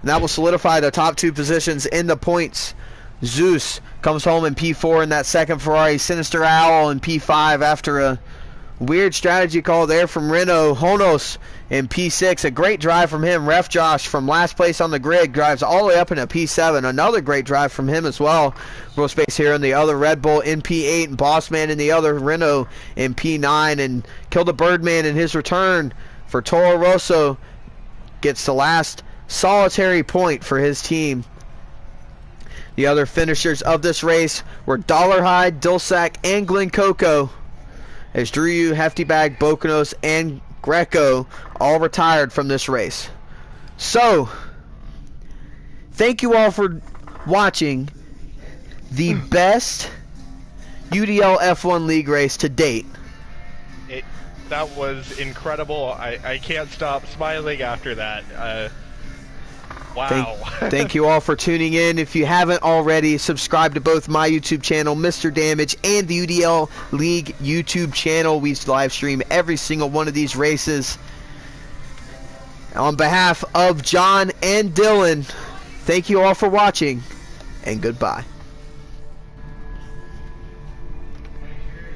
And that will solidify the top two positions in the points. Zeus comes home in P4 in that second Ferrari. Sinister Owl in P5 after a weird strategy call there from Renault. Honos in P6. A great drive from him. Ref Josh from last place on the grid drives all the way up into P7. Another great drive from him as well. Real space here in the other Red Bull in P8. And Bossman in the other Renault in P9. And Kill the Birdman in his return for Toro Rosso gets the last solitary point for his team. The other finishers of this race were Dollarhide, Dulsac, and Glen Coco, as Drew, Hefty Bag, Bokonos, and Greco all retired from this race. So, thank you all for watching the best UDL F1 League race to date. That was incredible. I can't stop smiling after that. Wow. Thank you all for tuning in. If you haven't already, subscribe to both my YouTube channel, Mr. Damage, and the UDL League YouTube channel. We live stream every single one of these races. On behalf of John and Dylan, thank you all for watching, and goodbye.